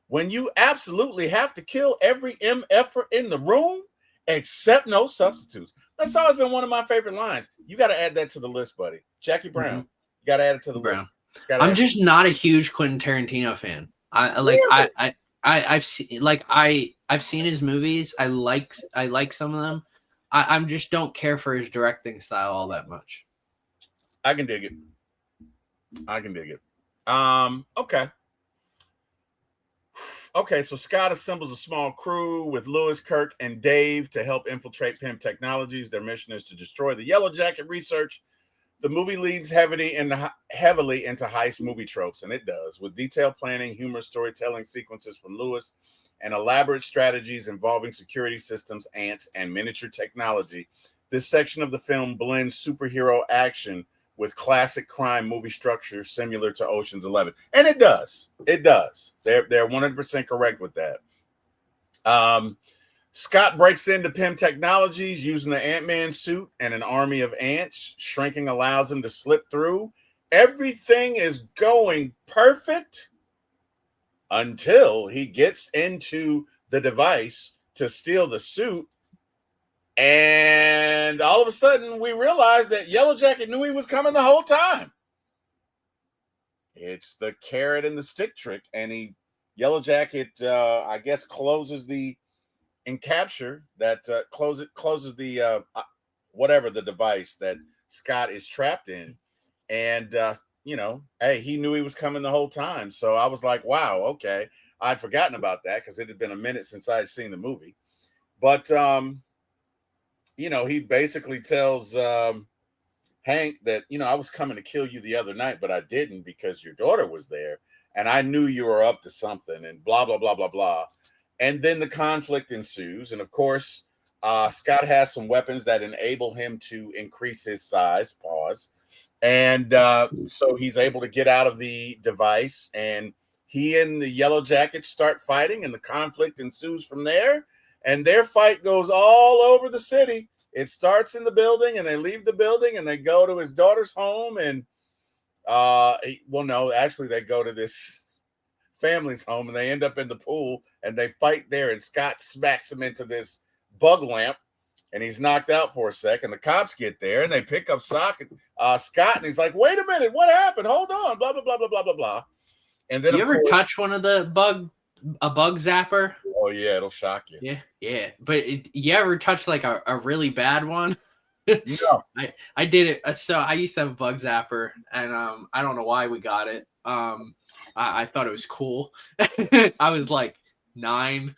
when you absolutely have to kill every MFer in the room, except no substitutes. That's always been one of my favorite lines. You got to add that to the list, buddy. Jackie Brown. You got to add it to the list. I'm just not a huge Quentin Tarantino fan. I've seen his movies. I like some of them. I just don't care for his directing style all that much. I can dig it. Okay, so Scott assembles a small crew with Lewis, Kirk, and Dave to help infiltrate PIM Technologies. Their mission is to destroy the Yellow Jacket research. The movie leads heavily into heist movie tropes, and it does, with detailed planning, humorous storytelling sequences from Lewis, and elaborate strategies involving security systems, ants, and miniature technology. This section of the film blends superhero action with classic crime movie structure similar to Ocean's 11. And it does. It does. They're 100% correct with that. Scott breaks into Pym Technologies using the Ant-Man suit and an army of ants. Shrinking allows him to slip through. Everything is going perfect until he gets into the device to steal the suit. And all of a sudden, we realize that Yellow Jacket knew he was coming the whole time. It's the carrot and the stick trick. And Yellow Jacket, I guess, closes the encapture that closes the whatever the device that Scott is trapped in. And, hey, he knew he was coming the whole time. So I was like, wow, okay. I'd forgotten about that because it had been a minute since I had seen the movie. But, he basically tells Hank that, I was coming to kill you the other night, but I didn't because your daughter was there. And I knew you were up to something and blah, blah, blah, blah, blah. And then the conflict ensues. And, of course, Scott has some weapons that enable him to increase his size. Pause. And so he's able to get out of the device. And he and the Yellow Jackets start fighting. And the conflict ensues from there. And their fight goes all over the city. It starts in the building, and they leave the building, and they go to his daughter's home. And, actually, they go to this family's home, and they end up in the pool, and they fight there. And Scott smacks him into this bug lamp, and he's knocked out for a second. The cops get there, and they pick up Scott, and he's like, wait a minute, what happened? Hold on, blah, blah, blah, blah, blah, blah, blah. And then, you ever touch one of a bug zapper? Oh, yeah, it'll shock you. Yeah. But you ever touch like a really bad one? No. I did it. So I used to have a bug zapper, and I don't know why we got it. I thought it was cool. I was like 9,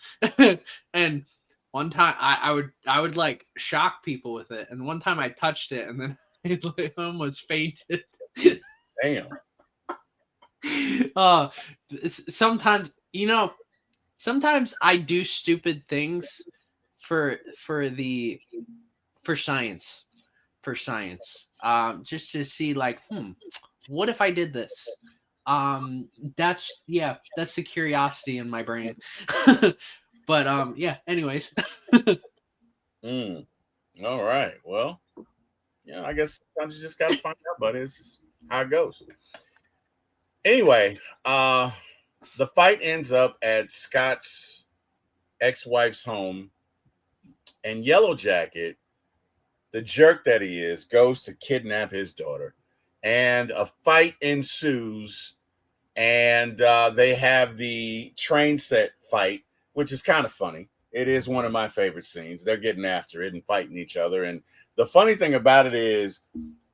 and one time I would like shock people with it. And one time I touched it, and then I almost fainted. Damn. Sometimes sometimes I do stupid things for science. Just to see like, what if I did this? That's the curiosity in my brain. But anyways. All right. Well, I guess sometimes you just gotta find out, but it's just how it goes. Anyway, the fight ends up at Scott's ex-wife's home, and Yellow Jacket, the jerk that he is, goes to kidnap his daughter, and a fight ensues, and they have the train set fight, which is kind of funny. It is one of my favorite scenes. They're getting after it and fighting each other, and the funny thing about it is,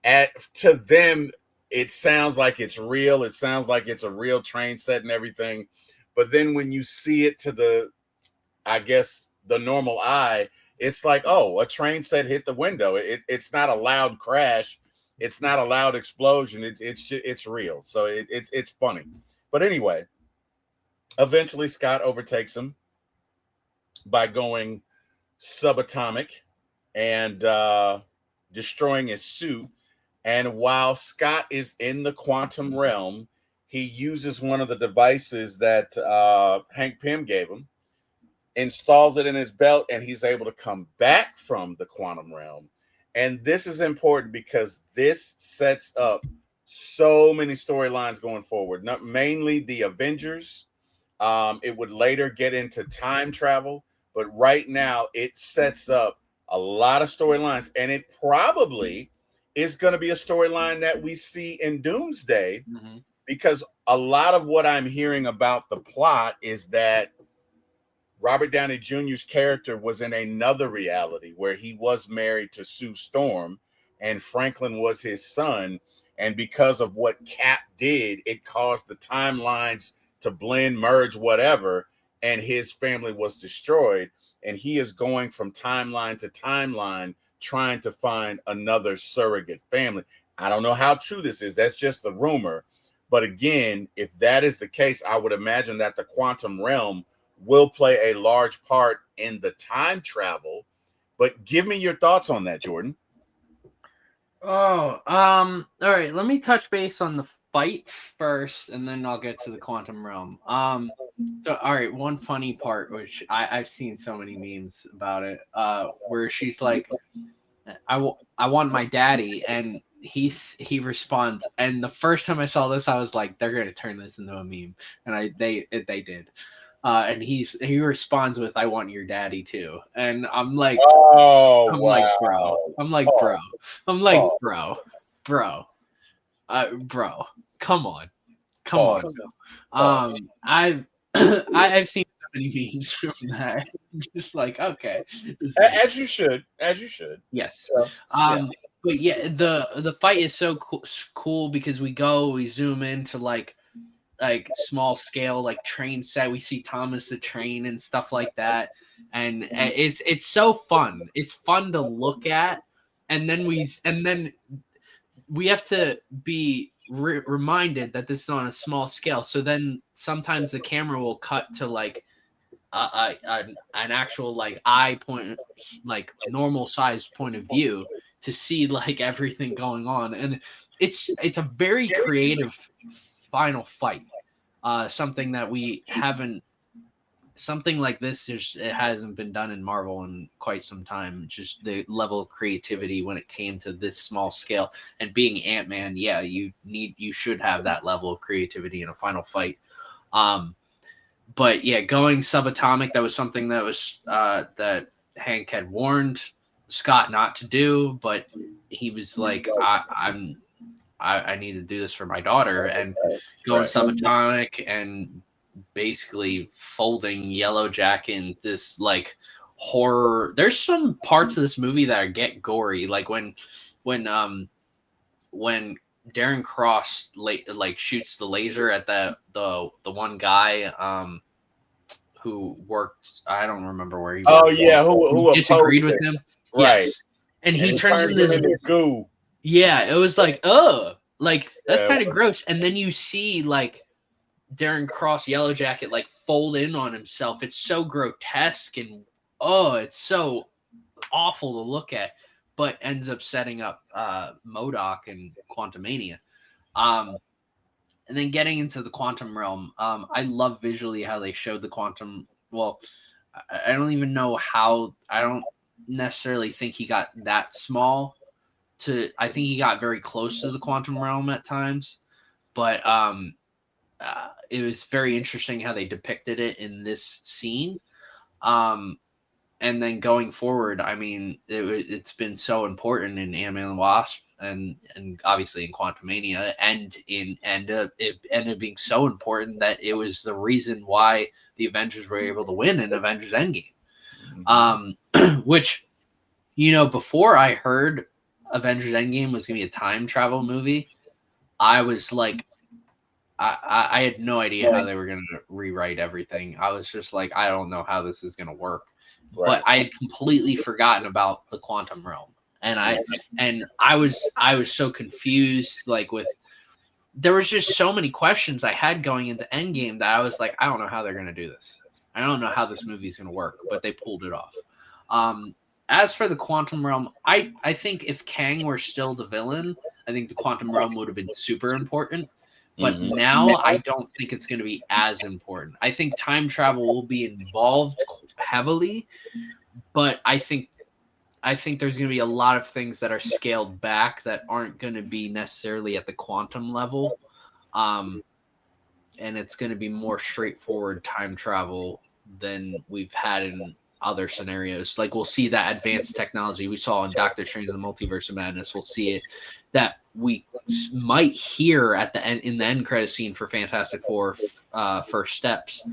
to them, it sounds like it's real. It sounds like it's a real train set and everything. But then when you see it to the normal eye, it's like, oh, a train set hit the window. It's not a loud crash. It's not a loud explosion. It's real. So it's funny. But anyway, eventually Scott overtakes him by going subatomic and destroying his suit. And while Scott is in the quantum realm, he uses one of the devices that Hank Pym gave him, installs it in his belt, and he's able to come back from the quantum realm. And this is important because this sets up so many storylines going forward, not mainly the Avengers. It would later get into time travel, but right now it sets up a lot of storylines, and it probably is going to be a storyline that we see in Doomsday, because a lot of what I'm hearing about the plot is that Robert Downey Jr.'s character was in another reality where he was married to Sue Storm and Franklin was his son. And because of what Cap did, it caused the timelines to blend, merge, whatever, and his family was destroyed. And he is going from timeline to timeline trying to find another surrogate family. I don't know how true this is. That's just a rumor. But again, if that is the case, I would imagine that the quantum realm will play a large part in the time travel. But give me your thoughts on that, Jordan. Oh, all right. Let me touch base on the fight first, and then I'll get to the quantum realm. So all right, one funny part, which I've seen so many memes about it, where she's like, I want my daddy, and he responds, and the first time I saw this, I was like, they're gonna turn this into a meme, and they did. And he responds with, "I want your daddy too," and I'm like, oh, I'm wow. like, bro, I'm like, Oh. bro, I'm like, bro, bro, come on, I've I've seen so many memes from that. Just like, okay, as you should. Yes. So, yeah. But yeah, the fight is so cool because we zoom into like small scale like train set. We see Thomas the Train and stuff like that, and it's so fun. It's fun to look at, and then we have to be reminded that this is on a small scale. So then sometimes the camera will cut to like an actual like eye point, like normal sized point of view to see like everything going on, and it's a very creative final fight. Something that we haven't, something like this, it hasn't been done in Marvel in quite some time. Just the level of creativity when it came to this small scale, and being Ant-Man, yeah, you should have that level of creativity in a final fight. But yeah, going subatomic, that was something that was that Hank had warned Scott not to do, but he was like, I need to do this for my daughter, and going subatomic and basically folding Yellow Jacket in this like horror. There's some parts of this movie that get gory, like when Darren Cross like shoots the laser at the one guy who worked. I don't remember where he worked. Oh yeah, who disagreed with him? Right. Yes, and he turns into this goo. Yeah, it was like, oh, like that's kind of gross. And then you see like Darren Cross Yellow Jacket like fold in on himself. It's so grotesque and it's so awful to look at, but ends up setting up MODOK and Quantumania. And then getting into the quantum realm, I love visually how they showed the quantum. Well, I don't even know how. I don't necessarily think he got that small. I think he got very close to the quantum realm at times, but it was very interesting how they depicted it in this scene. And then going forward, I mean, it's been so important in Ant-Man and the Wasp, and obviously in Quantumania, and it ended up being so important that it was the reason why the Avengers were able to win in Avengers Endgame. Which, before I heard Avengers Endgame was going to be a time travel movie, I was like, I had no idea how they were going to rewrite everything. I was just like, I don't know how this is going to work. Right. But I had completely forgotten about the quantum realm, and I was so confused. Like there was just so many questions I had going into Endgame that I was like, I don't know how they're going to do this. I don't know how this movie's going to work, but they pulled it off. As for the quantum realm, I think if Kang were still the villain, I think the quantum realm would have been super important. But now I don't think it's going to be as important. I think time travel will be involved heavily, but I think there's going to be a lot of things that are scaled back that aren't going to be necessarily at the quantum level. And it's going to be more straightforward time travel than we've had in other scenarios. Like we'll see that advanced technology we saw in Doctor Strange and the Multiverse of Madness. We'll see it that we might hear at the end in the end credit scene for Fantastic Four First Steps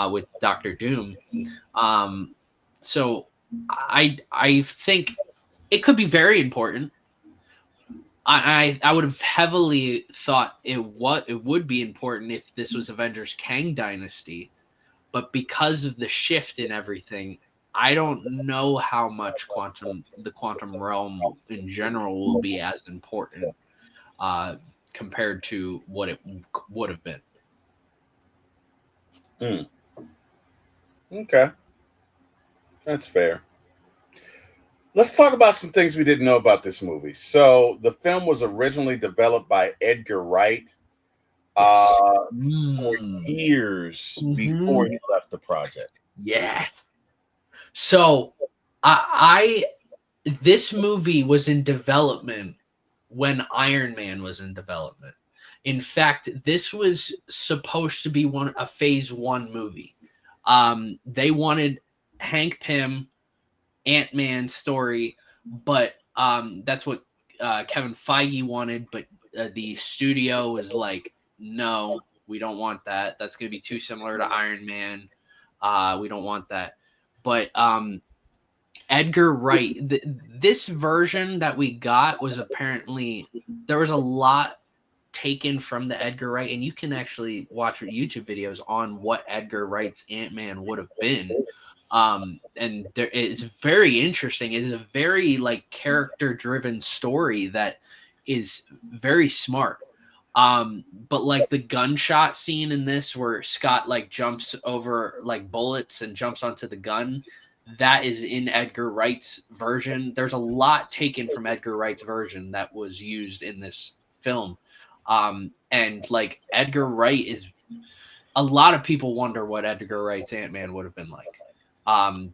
with Doctor Doom. So I think it could be very important. I would have heavily thought it would be important if this was Avengers Kang Dynasty, but because of the shift in everything, I don't know how much the quantum realm in general will be as important compared to what it would have been. Okay, that's fair. Let's talk about some things we didn't know about this movie. So the film was originally developed by Edgar Wright Yes. for years before he left the project. Yes. So I this movie was in development when Iron Man was in development. In fact, this was supposed to be a phase 1 movie. They wanted Hank Pym, Ant-Man story, but that's what Kevin Feige wanted, but the studio was like, no, we don't want that. That's going to be too similar to Iron Man. We don't want that. But Edgar Wright, this version that we got was apparently, there was a lot taken from the Edgar Wright, and you can actually watch YouTube videos on what Edgar Wright's Ant-Man would have been. And there is very interesting. It is a very like character-driven story that is very smart. But like the gunshot scene in this where Scott like jumps over like bullets and jumps onto the gun, that is in Edgar Wright's version. There's a lot taken from Edgar Wright's version that was used in this film. And like Edgar Wright is, a lot of people wonder what Edgar Wright's Ant-Man would have been like.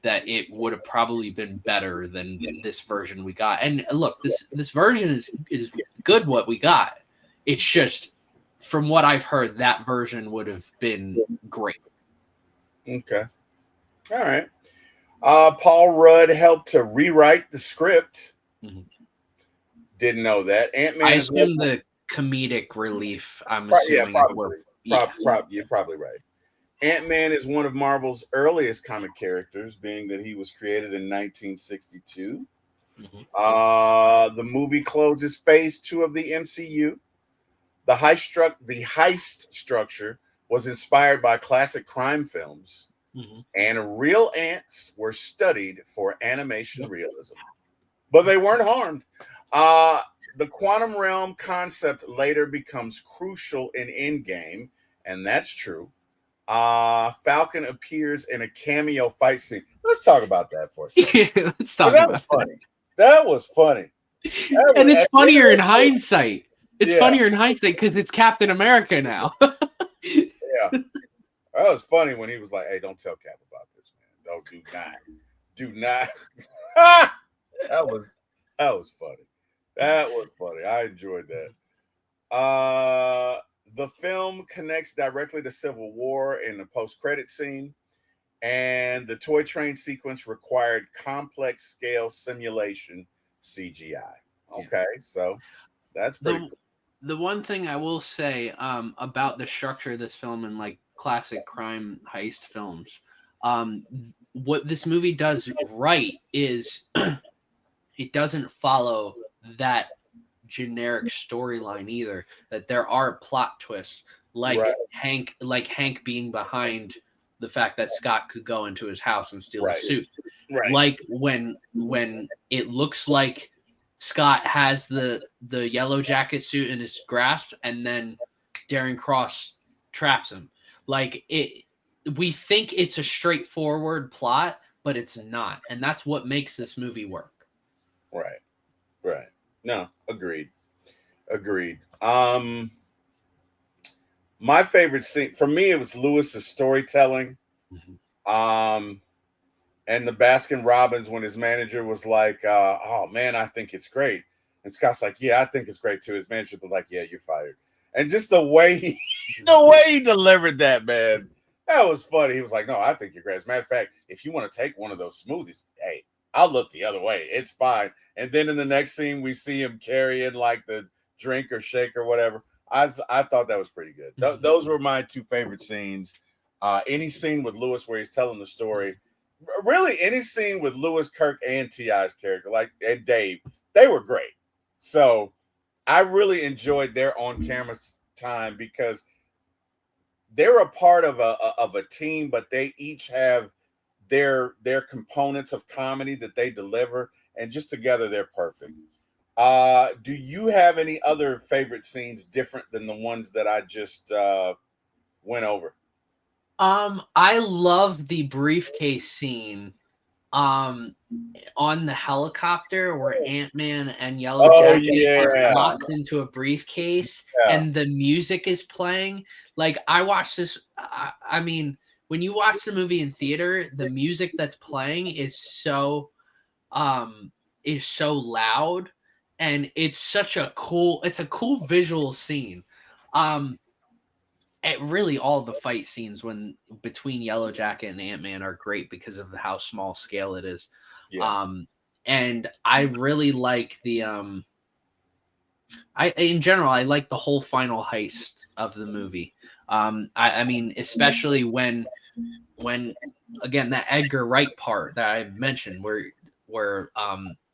That it would have probably been better than this version we got. And look, this version is good what we got. It's just, from what I've heard, that version would have been great. Okay. All right. Paul Rudd helped to rewrite the script. Mm-hmm. Didn't know that. Ant-Man. I assume the comedic relief. I'm assuming. Yeah, probably. You're probably right. Ant-Man is one of Marvel's earliest comic characters, being that he was created in 1962. Mm-hmm. The movie closes phase 2 of the MCU. The heist structure was inspired by classic crime films, and real ants were studied for animation realism, but they weren't harmed. The quantum realm concept later becomes crucial in Endgame, and that's true. Falcon appears in a cameo fight scene. Let's talk about that for a second. Let's talk about that. That was funny. And it's funnier in hindsight. It's funnier in hindsight because it's Captain America now. Yeah. That was funny when he was like, hey, don't tell Cap about this, man. Do not. That was funny. That was funny. I enjoyed that. The film connects directly to Civil War in the post-credit scene, and the toy train sequence required complex scale simulation CGI. Okay, so that's pretty cool. The one thing I will say about the structure of this film and like classic crime heist films, what this movie does right is it doesn't follow that generic storyline either. That there are plot twists, like Hank being behind the fact that Scott could go into his house and steal a suit. Right. Like when it looks like Scott has the yellow jacket suit in his grasp, and then Darren Cross traps him. Like we think it's a straightforward plot, but it's not, and that's what makes this movie work. Right. No, agreed. My favorite scene for me, it was Lewis's storytelling. And the Baskin Robbins, when his manager was like, oh man, I think it's great. And Scott's like, yeah, I think it's great too. His manager was like, yeah, you're fired. And just the way he delivered that, man, that was funny. He was like, no, I think you're great. As a matter of fact, if you want to take one of those smoothies, hey, I'll look the other way. It's fine. And then in the next scene, we see him carrying like the drink or shake or whatever. I thought that was pretty good. Those were my two favorite scenes. Any scene with Lewis where he's telling the story. Really, any scene with Lewis, Kirk, and T.I.'s character, and Dave, they were great. So I really enjoyed their on-camera time because they're a part of a team, but they each have their components of comedy that they deliver, and just together they're perfect. Do you have any other favorite scenes different than the ones that I just went over? I love the briefcase scene on the helicopter where Ant-Man and Yellow Jacket are locked into a briefcase and the music is playing. Like, I watched this. I mean, when you watch the movie in theater, the music that's playing is so loud, and it's a cool visual scene. Really, all the fight scenes between Yellow Jacket and Ant-Man are great because of how small scale it is. And I really like in general, I like the whole final heist of the movie. I mean, especially when again, that Edgar Wright part that I mentioned where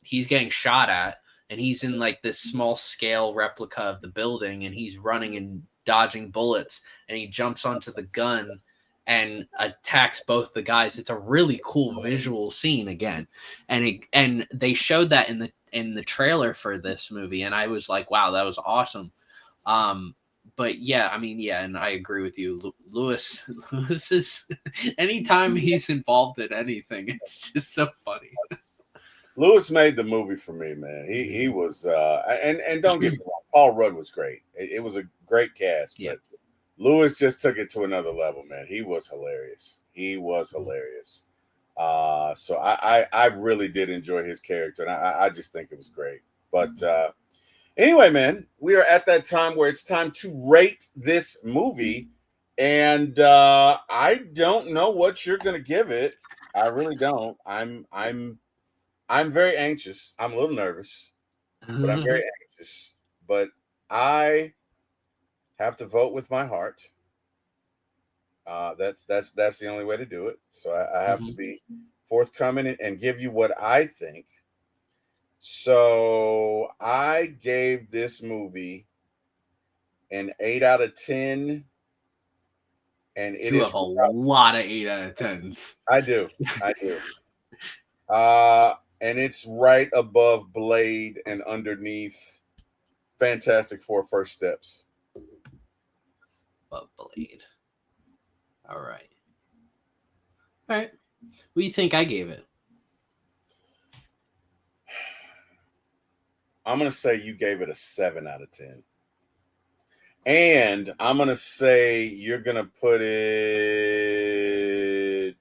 he's getting shot at and he's in like this small scale replica of the building and he's running and dodging bullets and he jumps onto the gun and attacks both the guys. It's a really cool visual scene again. And they showed that in the trailer for this movie and I was like, wow, that was awesome. But yeah, I mean, yeah, and I agree with you. Lewis is anytime he's involved in anything, it's just so funny. Lewis made the movie for me, man. He was and don't get me wrong, Paul Rudd was great. It was a great cast, but Lewis just took it to another level, man. He was hilarious. So I really did enjoy his character, and I just think it was great. But anyway, man, we are at that time where it's time to rate this movie, and I don't know what you're gonna give it. I really don't. I'm very anxious. I'm a little nervous, but I'm very anxious. But I have to vote with my heart. That's the only way to do it. So I have to be forthcoming and give you what I think. So I gave this movie an 8 out of 10. And it is a lot of 8 out of 10s. I do. And it's right above Blade and underneath Fantastic Four First Steps. Above Blade. All right. What do you think I gave it? I'm going to say you gave it a 7 out of 10. And I'm going to say you're going to put it.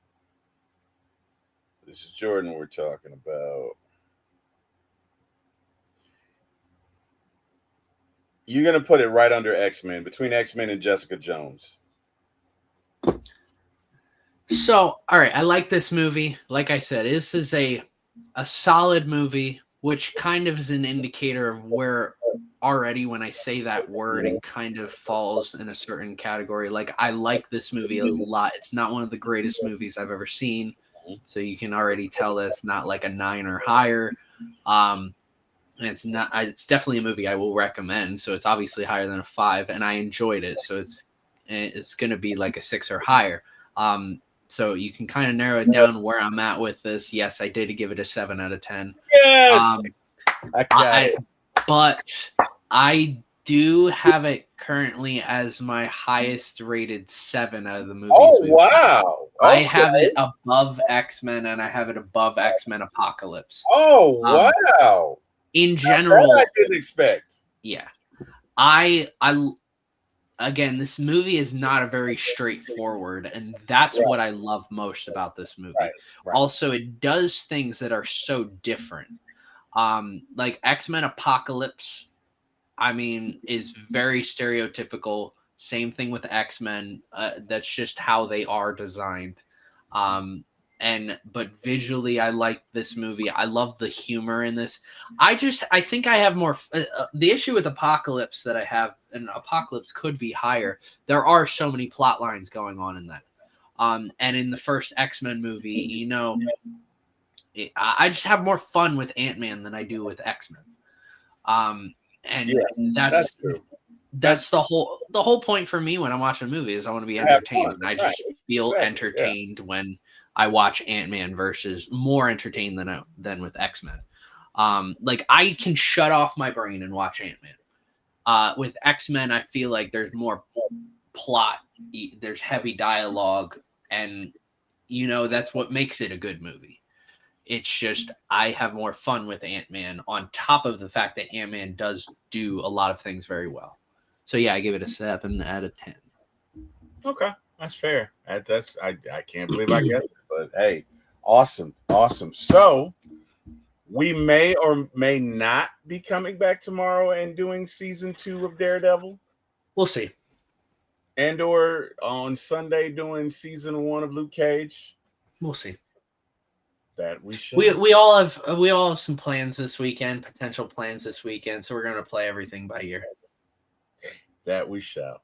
This is Jordan we're talking about. You're going to put it right under X-Men, between X-Men and Jessica Jones. So, all right, I like this movie. Like I said, this is a solid movie, which kind of is an indicator of where already when I say that word, it kind of falls in a certain category. Like, I like this movie a lot. It's not one of the greatest movies I've ever seen. So you can already tell that it's not like a 9 or higher. It's not. It's definitely a movie I will recommend. So it's obviously higher than a 5, and I enjoyed it. So it's going to be like a 6 or higher. So you can kind of narrow it down where I'm at with this. Yes, I did give it a 7 out of 10. Yes, but I do have it currently as my highest rated 7 out of the movies. Oh, wow. Okay. I have it above X-Men and I have it above X-Men Apocalypse. Oh, wow. In general, I didn't expect. Yeah. Again, this movie is not a very straightforward, and that's what I love most about this movie. Right. Also, it does things that are so different. Like X-Men Apocalypse, I mean, is very stereotypical. Same thing with X-Men. That's just how they are designed. But visually, I like this movie. I love the humor in this. I think I have more. The issue with Apocalypse that I have, and Apocalypse could be higher. There are so many plot lines going on in that. And in the first X-Men movie, I just have more fun with Ant-Man than I do with X-Men. That's the whole point for me when I'm watching a movie is I want to be entertained. And I just feel entertained when I watch Ant-Man versus more entertained than with X-Men. Like I can shut off my brain and watch Ant-Man. With X-Men, I feel like there's more plot. There's heavy dialogue, and that's what makes it a good movie. It's just I have more fun with Ant-Man on top of the fact that Ant-Man does do a lot of things very well. So yeah, I give it a 7 out of 10. Okay, that's fair. I can't believe I guessed it, but hey, awesome. So we may or may not be coming back tomorrow and doing season 2 of Daredevil. We'll see. And or on Sunday doing season 1 of Luke Cage. We'll see. That we should. We all have some plans this weekend, potential plans this weekend, so we're going to play everything by ear. That we shall.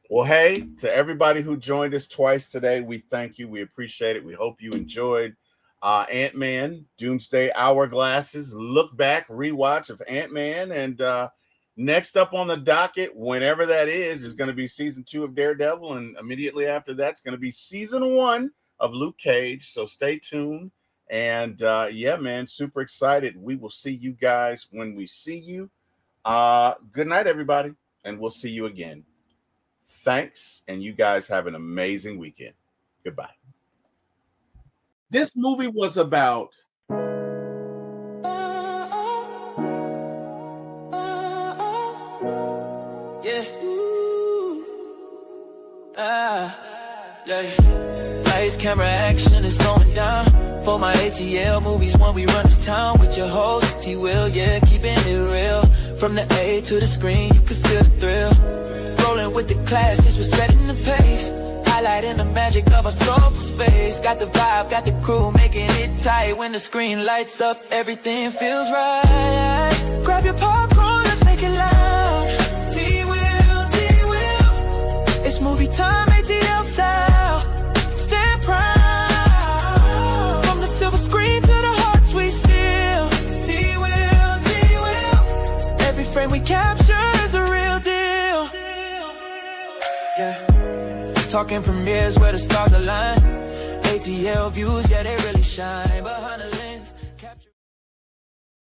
Well, hey, to everybody who joined us twice today, we thank you. We appreciate it. We hope you enjoyed Ant-Man, Doomsday Hourglasses, look back, rewatch of Ant-Man. And next up on the docket, whenever that is going to be season 2 of Daredevil. And immediately after that's going to be season 1 of Luke Cage. So stay tuned. And yeah, man, super excited. We will see you guys when we see you. Good night, everybody. And we'll see you again. Thanks. And you guys have an amazing weekend. Goodbye. This movie was about Lights, camera, action is going down. For my ATL movies, when we run this town with your host, T-Will, yeah, keeping it real. From the A to the screen, you can feel the thrill. Rolling with the classes, we're setting the pace. Highlighting the magic of our soulful space. Got the vibe, got the crew, making it tight. When the screen lights up, everything feels right. Grab your popcorn, let's make it loud. T-Will, T-Will. It's movie time, ATL style. Stand proud. From the silver screen to the hearts we steal. T-Will, T-Will. Every frame we capture is a real deal. Yeah. Talking premieres where the stars align. ATL views, yeah, they really shine. Behind the